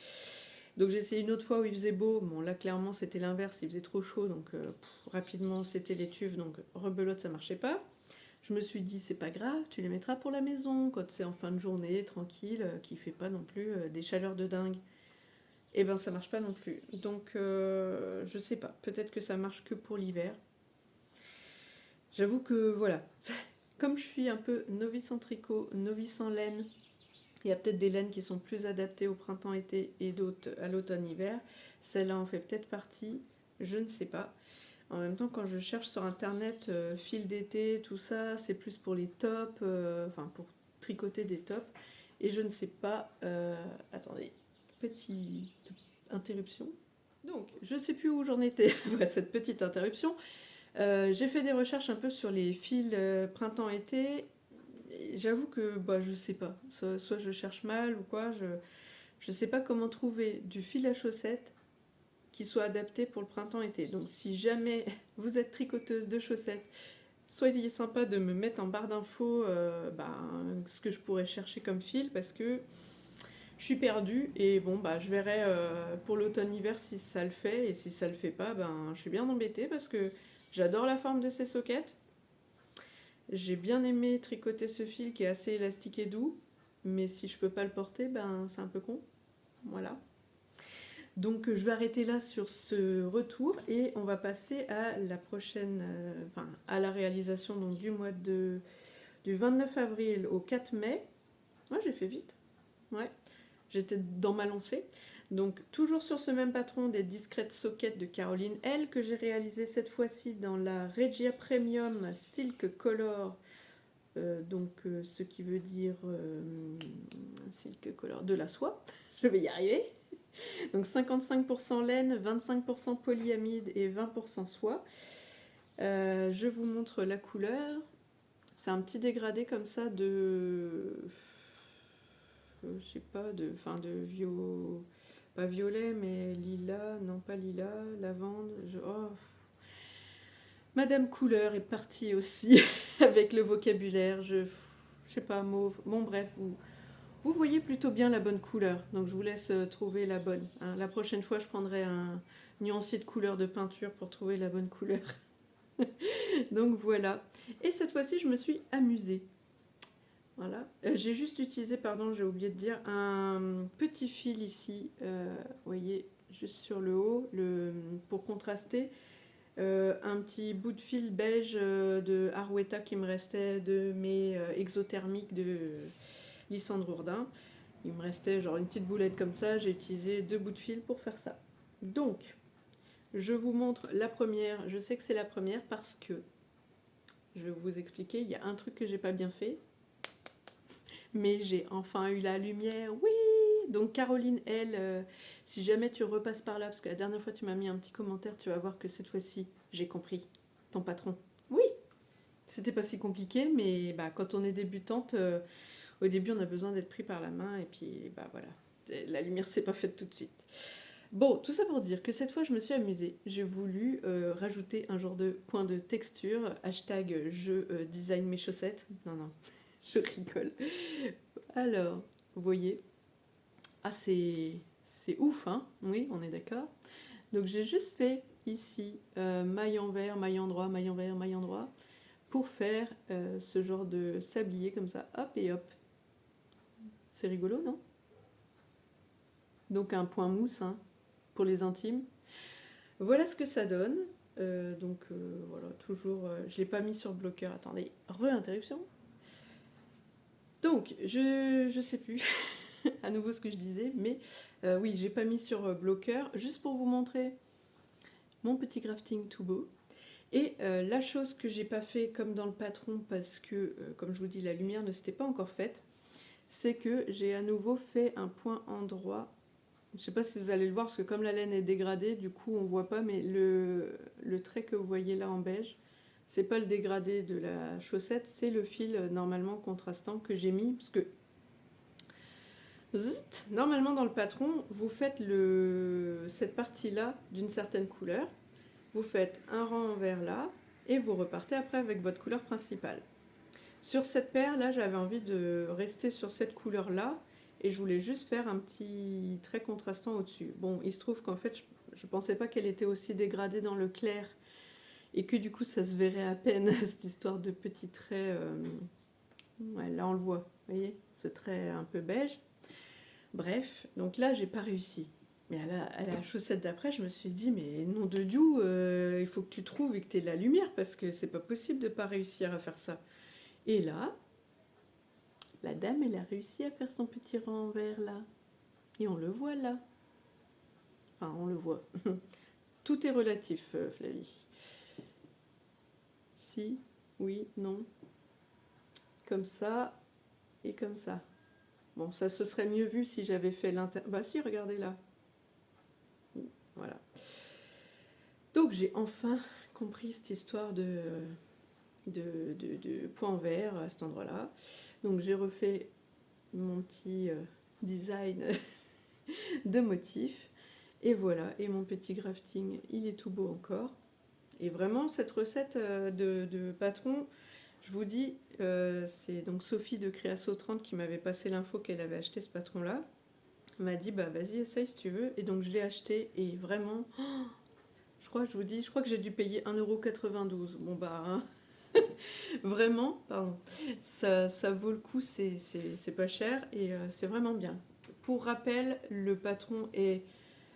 Donc j'ai essayé une autre fois où il faisait beau. Bon, là, clairement, c'était l'inverse, il faisait trop chaud, donc rapidement, c'était l'étuve, donc rebelote, ça marchait pas. Je me suis dit, c'est pas grave, tu les mettras pour la maison, quand c'est en fin de journée, tranquille, qui fait pas non plus des chaleurs de dingue. Et ben ça marche pas non plus. Donc je sais pas, peut-être que ça marche que pour l'hiver. J'avoue que voilà, comme je suis un peu novice en tricot, novice en laine, il y a peut-être des laines qui sont plus adaptées au printemps-été et d'autres à l'automne-hiver. Celle-là en fait peut-être partie, je ne sais pas. En même temps, quand je cherche sur internet fil d'été, tout ça, c'est plus pour les tops, pour tricoter des tops. Et je ne sais pas. Attendez, petite interruption. Donc, je ne sais plus où j'en étais après cette petite interruption. J'ai fait des recherches un peu sur les fils printemps-été. J'avoue que je sais pas. Soit je cherche mal ou quoi. Je sais pas comment trouver du fil à chaussettes qui soit adapté pour le printemps-été. Donc si jamais vous êtes tricoteuse de chaussettes, soyez sympa de me mettre en barre d'infos ce que je pourrais chercher comme fil parce que je suis perdue et je verrai pour l'automne-hiver si ça le fait et si ça le fait pas, je suis bien embêtée parce que j'adore la forme de ces sockets. J'ai bien aimé tricoter ce fil qui est assez élastique et doux, mais si je peux pas le porter, c'est un peu con. Voilà. Donc je vais arrêter là sur ce retour et on va passer à la prochaine, à la réalisation donc, du du 29 avril au 4 mai. Ouais, j'ai fait vite. Ouais, j'étais dans ma lancée. Donc toujours sur ce même patron des discrètes sockets de Caroline L que j'ai réalisé cette fois-ci dans la Regia Premium Silk Color. Ce qui veut dire Silk Color de la soie. Je vais y arriver. Donc 55% laine, 25% polyamide et 20% soie. Je vous montre la couleur. C'est un petit dégradé comme ça de... je sais pas, de pas violet, mais lilas, non pas lilas, lavande. Madame Couleur est partie aussi avec le vocabulaire. Je sais pas, mauve. Bon bref, vous voyez plutôt bien la bonne couleur, donc je vous laisse trouver la bonne. Hein. La prochaine fois, je prendrai un nuancier de couleur de peinture pour trouver la bonne couleur. Donc voilà. Et cette fois-ci, je me suis amusée. Voilà. J'ai juste utilisé, pardon, j'ai oublié de dire, un petit fil ici, vous voyez, juste sur le haut, pour contraster. Un petit bout de fil beige de Arwetta qui me restait de mes exothermiques de Lysandre Ourdin. Il me restait genre une petite boulette comme ça, j'ai utilisé 2 bouts de fil pour faire ça. Donc, je vous montre la première. Je sais que c'est la première parce que, je vais vous expliquer, il y a un truc que j'ai pas bien fait. Mais j'ai enfin eu la lumière, oui. Donc Caroline, elle, si jamais tu repasses par là, parce que la dernière fois tu m'as mis un petit commentaire, tu vas voir que cette fois-ci, j'ai compris. Ton patron. Oui, c'était pas si compliqué, mais bah, quand on est débutante, au début on a besoin d'être pris par la main, et puis bah voilà, la lumière s'est pas faite tout de suite. Bon, tout ça pour dire que cette fois je me suis amusée. J'ai voulu rajouter un genre de point de texture, hashtag je design mes chaussettes. Non, non, je rigole. Alors, vous voyez, ah c'est ouf, hein? Oui, on est d'accord. Donc j'ai juste fait ici maille envers, maille endroit, maille envers, maille endroit pour faire ce genre de sablier comme ça, hop et hop. C'est rigolo, non? Donc un point mousse hein, pour les intimes. Voilà ce que ça donne. Voilà, toujours, je l'ai pas mis sur bloqueur. Attendez, re-interruption. Donc, je sais plus à nouveau ce que je disais, mais oui, j'ai pas mis sur bloqueur, juste pour vous montrer mon petit crafting tout beau. Et la chose que j'ai pas fait comme dans le patron, parce que, comme je vous dis, la lumière ne s'était pas encore faite, c'est que j'ai à nouveau fait un point endroit. Je sais pas si vous allez le voir, parce que comme la laine est dégradée, du coup on voit pas, mais le trait que vous voyez là en beige, c'est pas le dégradé de la chaussette, c'est le fil normalement contrastant que j'ai mis, parce que normalement dans le patron, vous faites cette partie-là d'une certaine couleur, vous faites un rang envers là, et vous repartez après avec votre couleur principale. Sur cette paire là, j'avais envie de rester sur cette couleur là, et je voulais juste faire un petit trait contrastant au-dessus. Bon, il se trouve qu'en fait, je pensais pas qu'elle était aussi dégradée dans le clair, et que du coup ça se verrait à peine, cette histoire de petits traits. Ouais, là on le voit, vous voyez, ce trait un peu beige. Bref, donc là j'ai pas réussi. Mais à la chaussette d'après, je me suis dit, mais nom de Dieu, il faut que tu trouves et que tu aies de la lumière, parce que c'est pas possible de pas réussir à faire ça. Et là, la dame, elle a réussi à faire son petit rang en vert là. Et on le voit là. Enfin, on le voit. Tout est relatif, Flavie. Si, oui, non. Comme ça et comme ça. Bon, ça se serait mieux vu si j'avais fait l'inter... Bah si, regardez là. Voilà. Donc j'ai enfin compris cette histoire de point vert à cet endroit-là. Donc j'ai refait mon petit design de motif. Et voilà, et mon petit crafting, il est tout beau encore. Et vraiment, cette recette de patron, je vous dis, c'est donc Sophie de Créasso 30 qui m'avait passé l'info qu'elle avait acheté ce patron-là. Elle m'a dit, bah vas-y, essaye si tu veux. Et donc je l'ai acheté, et vraiment, je crois que j'ai dû payer 1,92 €. Bon bah, hein, vraiment, pardon, ça vaut le coup, c'est pas cher, et c'est vraiment bien. Pour rappel, le patron est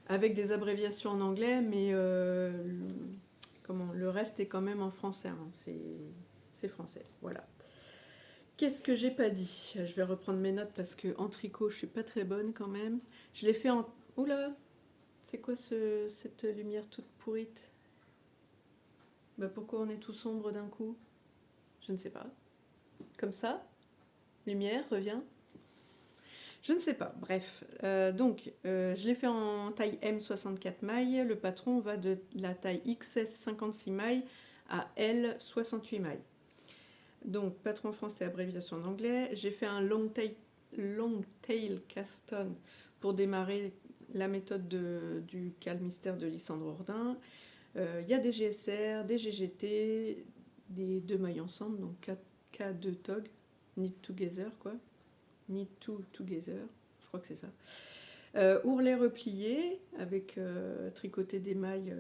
avec des abréviations en anglais, mais le reste est quand même en français. Hein. C'est français, voilà. Qu'est-ce que j'ai pas dit? Je vais reprendre mes notes parce que en tricot, je suis pas très bonne quand même. Je l'ai fait en... Oula, c'est quoi cette lumière toute pourrite? Bah pourquoi on est tout sombre d'un coup? Je ne sais pas. Comme ça, lumière, revient. Je ne sais pas, bref. Je l'ai fait en taille M 64 mailles. Le patron va de la taille XS 56 mailles à L 68 mailles. Donc, patron français, abréviation en anglais. J'ai fait un long tail cast on pour démarrer la méthode du Calmystère de Lysandre Ordin. Il y a des GSR, des GGT, des deux mailles ensemble, donc K2 tog, knit together quoi. Knit two together, je crois que c'est ça. Ourlet replié avec tricoté des mailles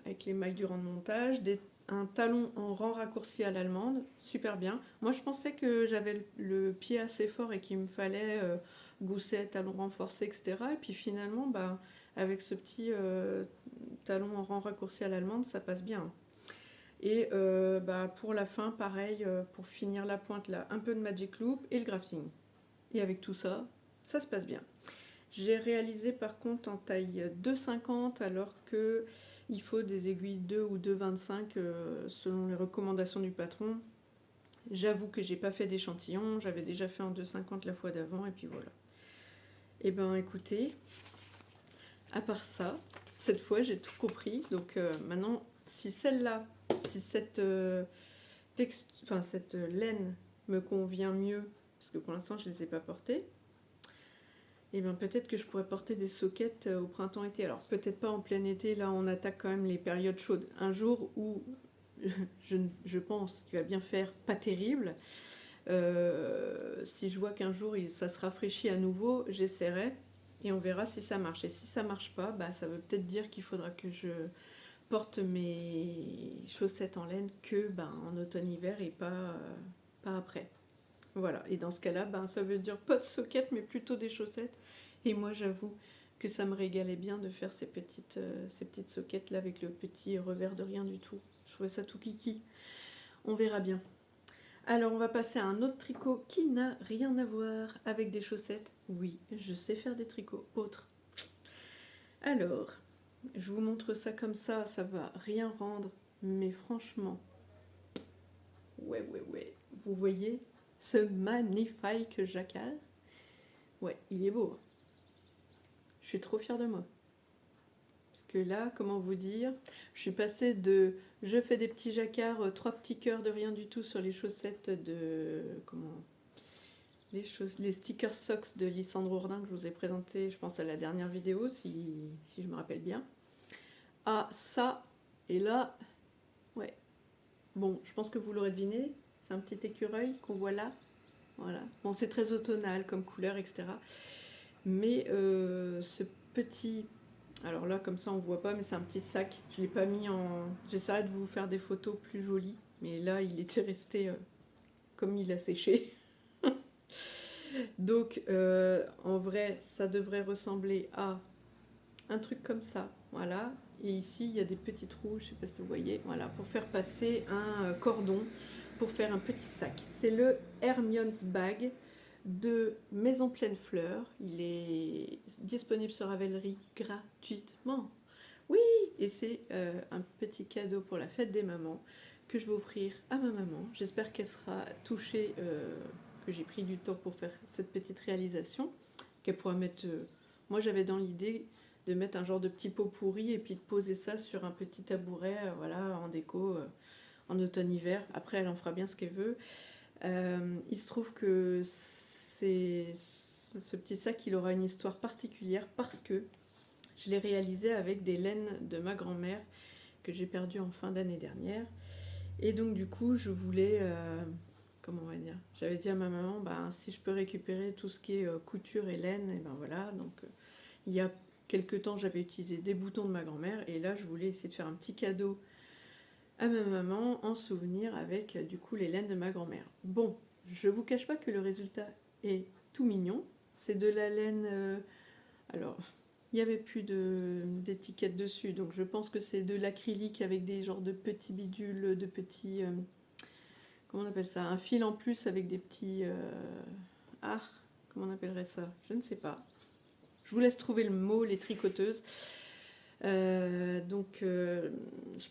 avec les mailles du rang de montage, un talon en rang raccourci à l'allemande, super bien. Moi je pensais que j'avais le pied assez fort et qu'il me fallait gousset, talon renforcé, etc. Et puis finalement, bah, avec ce petit talon en rang raccourci à l'allemande, ça passe bien. Et pour la fin, pareil, pour finir la pointe là, un peu de magic loop et le grafting. Et avec tout ça, ça se passe bien. J'ai réalisé par contre en taille 2,50 alors que il faut des aiguilles 2 ou 2,25 selon les recommandations du patron. J'avoue que j'ai pas fait d'échantillon, j'avais déjà fait en 2,50 la fois d'avant et puis voilà. Et ben écoutez, à part ça, cette fois j'ai tout compris. Donc maintenant, si celle-là, si cette, cette laine me convient mieux, parce que pour l'instant je ne les ai pas portées, et bien peut-être que je pourrais porter des soquettes au printemps-été. Alors peut-être pas en plein été, là on attaque quand même les périodes chaudes. Un jour où je pense qu'il va bien faire pas terrible, si je vois qu'un jour ça se rafraîchit à nouveau, j'essaierai et on verra si ça marche. Et si ça marche pas, bah, ça veut peut-être dire qu'il faudra que je porte mes chaussettes en laine que en automne-hiver et pas après. Voilà, et dans ce cas-là, ça veut dire pas de soquettes, mais plutôt des chaussettes. Et moi, j'avoue que ça me régalait bien de faire ces petites soquettes là avec le petit revers de rien du tout. Je trouvais ça tout kiki. On verra bien. Alors, on va passer à un autre tricot qui n'a rien à voir avec des chaussettes. Oui, je sais faire des tricots autres. Alors, je vous montre ça comme ça va rien rendre, mais franchement, ouais. Vous voyez ce magnifique jacquard? Ouais, il est beau. Je suis trop fière de moi. Parce que là, comment vous dire, je suis passée de je fais des petits jacquards, 3 petits cœurs de rien du tout sur les chaussettes de les stickers socks de Lysandre Ourdin que je vous ai présenté, je pense à la dernière vidéo si je me rappelle bien. À ça, et là, ouais. Bon, je pense que vous l'aurez deviné, c'est un petit écureuil qu'on voit là. Voilà. Bon, c'est très automnal comme couleur, etc. Mais ce petit... Alors là, comme ça, on voit pas, mais c'est un petit sac. Je l'ai pas mis en... J'essaierai de vous faire des photos plus jolies. Mais là, il était resté comme il a séché. Donc, en vrai, ça devrait ressembler à un truc comme ça. Voilà. Et ici, il y a des petits trous, je sais pas si vous voyez. Voilà, pour faire passer un cordon, pour faire un petit sac. C'est le Hermione's Bag de Maison Pleine Fleur. Il est disponible sur Ravelry gratuitement. Oui, et c'est un petit cadeau pour la fête des mamans que je vais offrir à ma maman. J'espère qu'elle sera touchée que j'ai pris du temps pour faire cette petite réalisation, qu'elle pourra mettre... moi, j'avais dans l'idée de mettre un genre de petit pot pourri et puis de poser ça sur un petit tabouret, voilà, en déco, en automne-hiver. Après, elle en fera bien ce qu'elle veut. Il se trouve que ce petit sac, il aura une histoire particulière parce que je l'ai réalisé avec des laines de ma grand-mère que j'ai perdues en fin d'année dernière. Et donc du coup, je voulais, comment on va dire, j'avais dit à ma maman, si je peux récupérer tout ce qui est couture et laine, et voilà. Donc il y a quelques temps, j'avais utilisé des boutons de ma grand-mère et là, je voulais essayer de faire un petit cadeau à ma maman en souvenir avec du coup les laines de ma grand-mère. Bon, je vous cache pas que le résultat est tout mignon. C'est de la laine. Alors, il n'y avait plus d'étiquette dessus, donc je pense que c'est de l'acrylique avec des genres de petits bidules, de petits. Comment on appelle ça? Un fil en plus avec des petits. Ah, comment on appellerait ça? Je ne sais pas. Je vous laisse trouver le mot, les tricoteuses. Je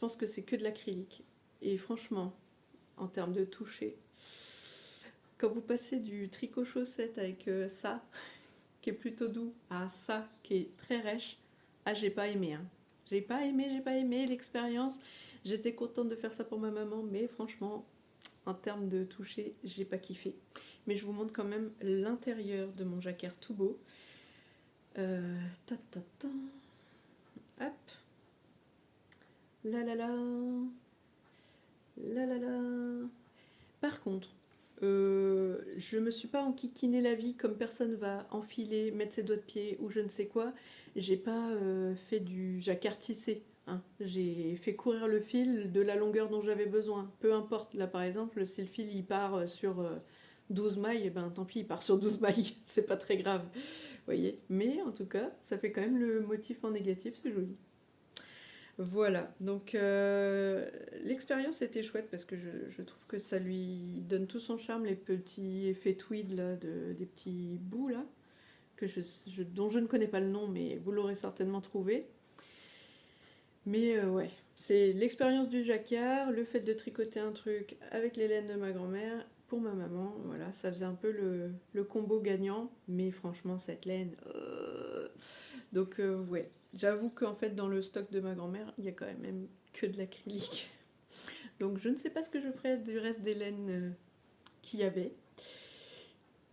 pense que c'est que de l'acrylique. Et franchement, en termes de toucher, quand vous passez du tricot chaussette avec ça, qui est plutôt doux, à ça, qui est très rêche, j'ai pas aimé. Hein. J'ai pas aimé l'expérience. J'étais contente de faire ça pour ma maman, mais franchement, en termes de toucher, j'ai pas kiffé. Mais je vous montre quand même l'intérieur de mon jacquard tout beau. Hop. La la la. La la la. Par contre, je me suis pas enquiquiné la vie comme personne va enfiler, mettre ses doigts de pied ou je ne sais quoi. J'ai pas fait du jacquard tissé. Hein. J'ai fait courir le fil de la longueur dont j'avais besoin. Peu importe. Là, par exemple, si le fil il part sur 12 mailles, tant pis, il part sur 12 mailles. C'est pas très grave. Voyez. Mais en tout cas, ça fait quand même le motif en négatif. C'est joli. Voilà, donc l'expérience était chouette parce que je trouve que ça lui donne tout son charme, les petits effets tweed là, des petits bouts là, dont je ne connais pas le nom, mais vous l'aurez certainement trouvé. Mais c'est l'expérience du jacquard, le fait de tricoter un truc avec les laines de ma grand-mère, pour ma maman. Voilà, ça faisait un peu le combo gagnant, mais franchement, cette laine... Donc, ouais, j'avoue qu'en fait, dans le stock de ma grand-mère, il y a quand même que de l'acrylique. Donc, je ne sais pas ce que je ferai du reste des laines qu'il y avait.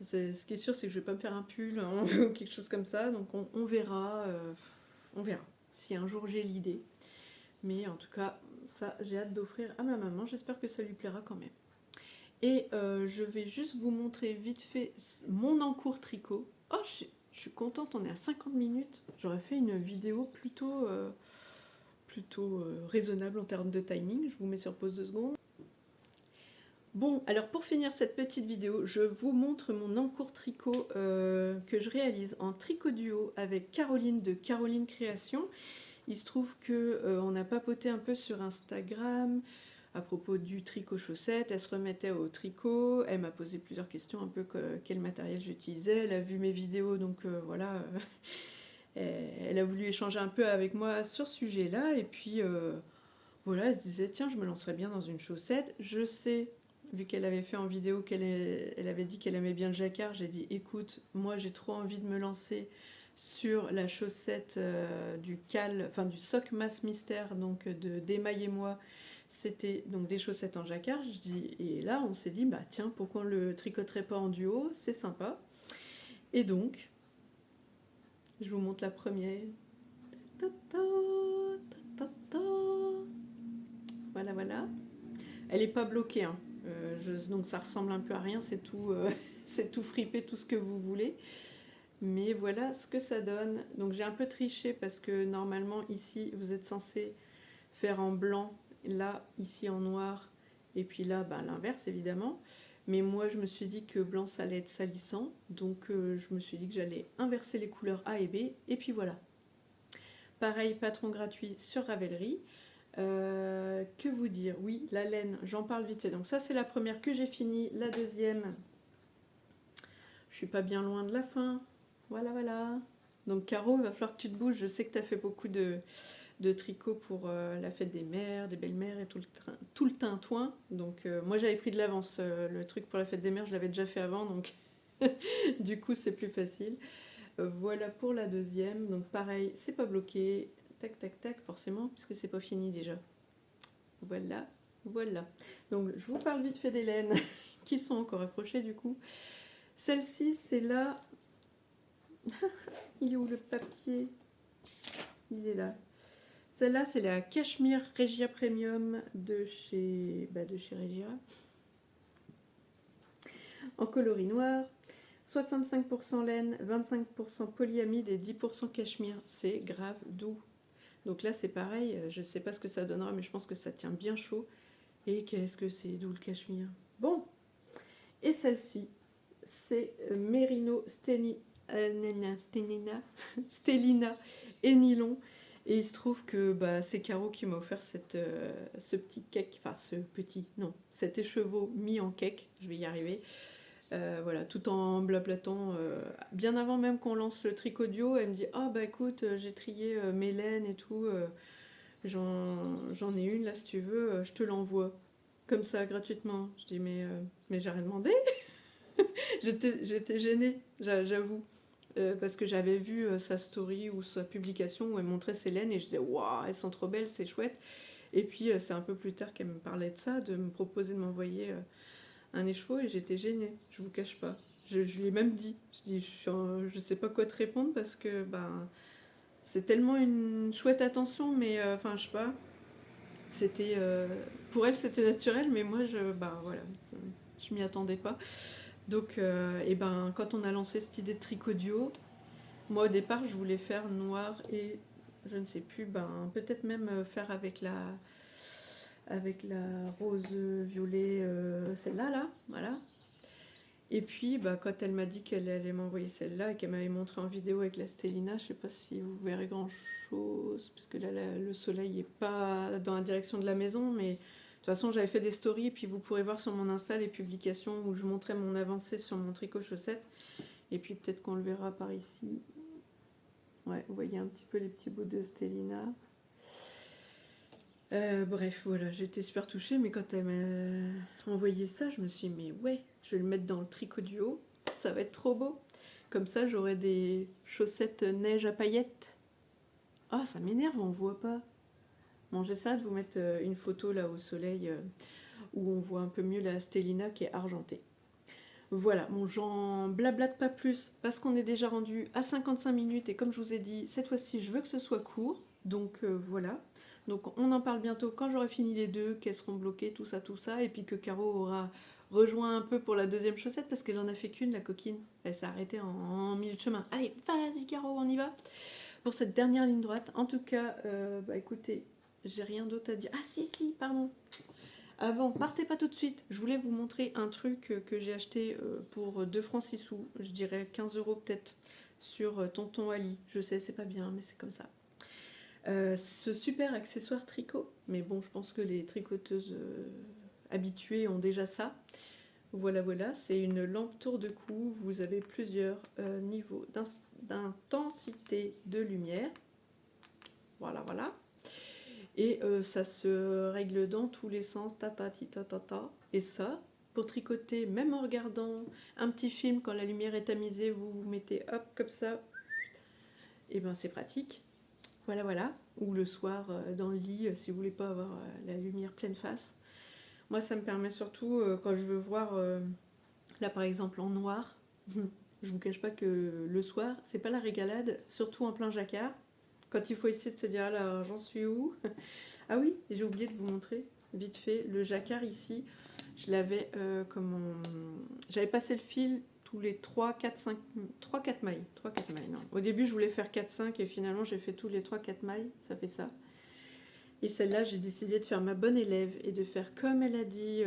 Ce qui est sûr, c'est que je vais pas me faire un pull hein, ou quelque chose comme ça. Donc, on verra. On verra si un jour j'ai l'idée. Mais en tout cas, ça, j'ai hâte d'offrir à ma maman. J'espère que ça lui plaira quand même. Et je vais juste vous montrer vite fait mon encours tricot. Oh, je suis contente, on est à 50 minutes. J'aurais fait une vidéo plutôt raisonnable en termes de timing. Je vous mets sur pause 2 secondes. Bon, alors pour finir cette petite vidéo, je vous montre mon encours tricot que je réalise en tricot duo avec Caroline de Caroline Création. Il se trouve qu'on a papoté un peu sur Instagram à propos du tricot chaussette. Elle se remettait au tricot, elle m'a posé plusieurs questions, un peu quel matériel j'utilisais. Elle a vu mes vidéos, donc voilà, elle a voulu échanger un peu avec moi sur ce sujet-là. Et puis voilà, elle se disait, tiens, je me lancerais bien dans une chaussette. Je sais, vu qu'elle avait fait en vidéo elle avait dit qu'elle aimait bien le jacquard, j'ai dit, écoute, moi j'ai trop envie de me lancer sur la chaussette du du sock masse mystère, donc d'Emma et moi. C'était donc des chaussettes en jacquard. Et là, on s'est dit, bah tiens, pourquoi on le tricoterait pas en duo? C'est sympa. Et donc, je vous montre la première. Ta ta ta ta ta. Voilà, voilà. Elle n'est pas bloquée, hein. Donc ça ressemble un peu à rien, c'est tout, c'est tout fripé, tout ce que vous voulez. Mais voilà ce que ça donne. Donc j'ai un peu triché parce que normalement ici vous êtes censé faire en blanc, là ici en noir, et puis là bah, l'inverse évidemment. Mais moi je me suis dit que blanc ça allait être salissant, donc je me suis dit que j'allais inverser les couleurs A et B, et puis voilà. Pareil, patron gratuit sur Ravelry. Que vous dire? Oui, la laine, j'en parle vite fait. Donc ça c'est la première que j'ai finie. La deuxième, je suis pas bien loin de la fin. Voilà, voilà. Donc Caro, il va falloir que tu te bouges. Je sais que tu as fait beaucoup de tricot pour la fête des mères, des belles-mères et tout le tintouin. Donc moi j'avais pris de l'avance. Le truc pour la fête des mères, je l'avais déjà fait avant. Donc du coup c'est plus facile. Voilà pour la deuxième. Donc pareil, c'est pas bloqué. Tac, tac, tac, forcément, puisque c'est pas fini déjà. Voilà, voilà. Donc je vous parle vite fait des laines qui sont encore accrochées du coup. Celle-ci, c'est là. Il est où le papier? Il est là. Celle-là, c'est la Cashmere Regia Premium de chez Regia. En coloris noir. 65% laine, 25% polyamide et 10% cachemire. C'est grave doux. Donc là, c'est pareil. Je ne sais pas ce que ça donnera, mais je pense que ça tient bien chaud. Et qu'est-ce que c'est doux le cachemire. Bon. Et celle-ci, c'est Merino Stellina et nylon. Et il se trouve que bah, c'est Caro qui m'a offert ce petit cake, enfin cet écheveau mis en cake, je vais y arriver. Voilà, tout en blablatant. Bien avant même qu'on lance le tricot duo, elle me dit ah bah écoute, j'ai trié mes laines et tout, j'en ai une là si tu veux, je te l'envoie. Comme ça, gratuitement. Je dis mais j'ai rien demandé. J'étais gênée, j'avoue. Parce que j'avais vu sa story ou sa publication où elle montrait ses laines et je disais waouh, elles sont trop belles, c'est chouette. Et puis c'est un peu plus tard qu'elle me parlait de ça, de me proposer de m'envoyer un écheveau et j'étais gênée, je vous cache pas. Je lui ai même dit, je sais pas quoi te répondre parce que ben c'est tellement une chouette attention, mais enfin je sais pas, c'était pour elle c'était naturel, mais moi voilà, je m'y attendais pas. Donc et ben quand on a lancé cette idée de tricot duo, moi au départ je voulais faire noir et je ne sais plus, peut-être même faire avec la rose violet, celle-là là, voilà. Et puis quand elle m'a dit qu'elle allait m'envoyer celle-là et qu'elle m'avait montré en vidéo avec la Stellina, je sais pas si vous verrez grand chose, parce que là le soleil n'est pas dans la direction de la maison, mais de toute façon j'avais fait des stories, puis vous pourrez voir sur mon Insta les publications où je montrais mon avancée sur mon tricot chaussette, et puis peut-être qu'on le verra par ici. Ouais, vous voyez un petit peu les petits bouts de Stellina. Bref, voilà, j'étais super touchée, mais quand elle m'a envoyé ça, je me suis dit, mais ouais, je vais le mettre dans le tricot du haut, ça va être trop beau. Comme ça, j'aurai des chaussettes neige à paillettes. Ah, ça m'énerve, on voit pas. Bon, j'essaie de vous mettre une photo là au soleil où on voit un peu mieux la Stellina qui est argentée. Voilà, bon, j'en blablate pas plus parce qu'on est déjà rendu à 55 minutes et comme je vous ai dit, cette fois-ci, je veux que ce soit court. Donc voilà. Donc on en parle bientôt quand j'aurai fini les deux, qu'elles seront bloquées, tout ça, et puis que Caro aura rejoint un peu pour la deuxième chaussette parce qu'elle en a fait qu'une, la coquine. Elle s'est arrêtée en milieu de chemin. Allez, vas-y Caro, on y va pour cette dernière ligne droite. En tout cas, bah écoutez, j'ai rien d'autre à dire. Ah si, pardon. Avant, partez pas tout de suite, je voulais vous montrer un truc que j'ai acheté pour 2 francs 6 sous, je dirais 15 € peut-être, sur Tonton Ali. Je sais, c'est pas bien, mais c'est comme ça. Ce super accessoire tricot, mais bon, je pense que les tricoteuses habituées ont déjà ça. Voilà, c'est une lampe tour de cou, vous avez plusieurs niveaux d'intensité de lumière. Voilà. Et ça se règle dans tous les sens, ta. Et ça, pour tricoter, même en regardant un petit film, quand la lumière est tamisée, vous vous mettez hop, comme ça, et ben c'est pratique. Voilà. Ou le soir, dans le lit, si vous voulez pas avoir la lumière pleine face. Moi, ça me permet surtout, quand je veux voir, là par exemple en noir, je vous cache pas que le soir, c'est pas la régalade, surtout en plein jacquard. Quand il faut essayer de se dire, alors j'en suis où? Ah oui, j'ai oublié de vous montrer, vite fait, le jacquard ici, je l'avais, j'avais passé le fil tous les 3-4 mailles. 3-4 mailles, non. Au début, je voulais faire 4-5 et finalement, j'ai fait tous les 3-4 mailles, ça fait ça. Et celle-là, j'ai décidé de faire ma bonne élève et de faire comme elle a dit,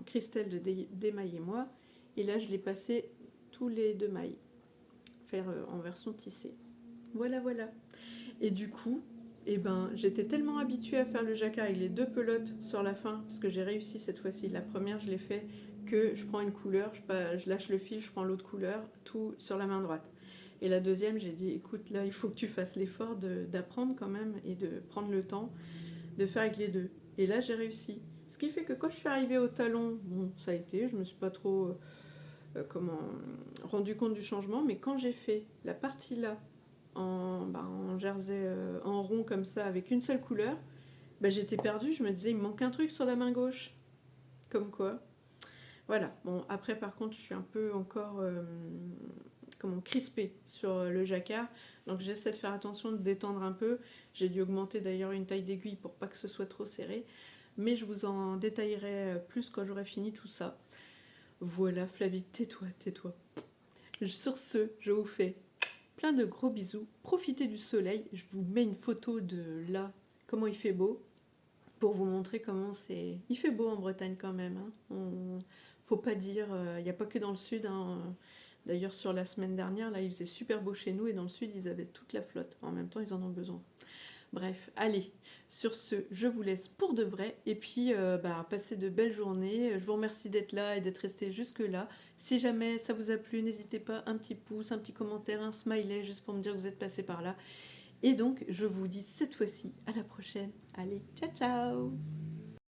Christelle de démailler moi. Et là, je l'ai passé tous les 2 mailles, faire en version tissée. Voilà. Et du coup, j'étais tellement habituée à faire le jacquard avec les 2 pelotes sur la fin, parce que j'ai réussi cette fois-ci. La première, je l'ai fait que je prends une couleur, je lâche le fil, je prends l'autre couleur, tout sur la main droite. Et la deuxième, j'ai dit, écoute, là, il faut que tu fasses l'effort d'apprendre quand même et de prendre le temps de faire avec les 2. Et là, j'ai réussi. Ce qui fait que quand je suis arrivée au talon, bon, ça a été, je me suis pas trop rendu compte du changement, mais quand j'ai fait la partie là, en jersey en rond comme ça, avec une seule couleur, j'étais perdue, je me disais, il me manque un truc sur la main gauche. Comme quoi. Voilà. Bon, après, par contre, je suis un peu encore crispée sur le jacquard. Donc, j'essaie de faire attention, de détendre un peu. J'ai dû augmenter d'ailleurs une taille d'aiguille pour pas que ce soit trop serré. Mais je vous en détaillerai plus quand j'aurai fini tout ça. Voilà, Flavie, tais-toi. Sur ce, je vous fais plein de gros bisous. Profitez du soleil. Je vous mets une photo de là, comment il fait beau, pour vous montrer comment c'est. Il fait beau en Bretagne quand même. Faut pas dire. Il n'y a pas que dans le sud. D'ailleurs, sur la semaine dernière, là, il faisait super beau chez nous et dans le sud, ils avaient toute la flotte. En même temps, ils en ont besoin. Bref, allez. Sur ce, je vous laisse pour de vrai. Et puis, passez de belles journées. Je vous remercie d'être là et d'être resté jusque-là. Si jamais ça vous a plu, n'hésitez pas, un petit pouce, un petit commentaire, un smiley, juste pour me dire que vous êtes passé par là. Et donc, je vous dis cette fois-ci à la prochaine. Allez, ciao!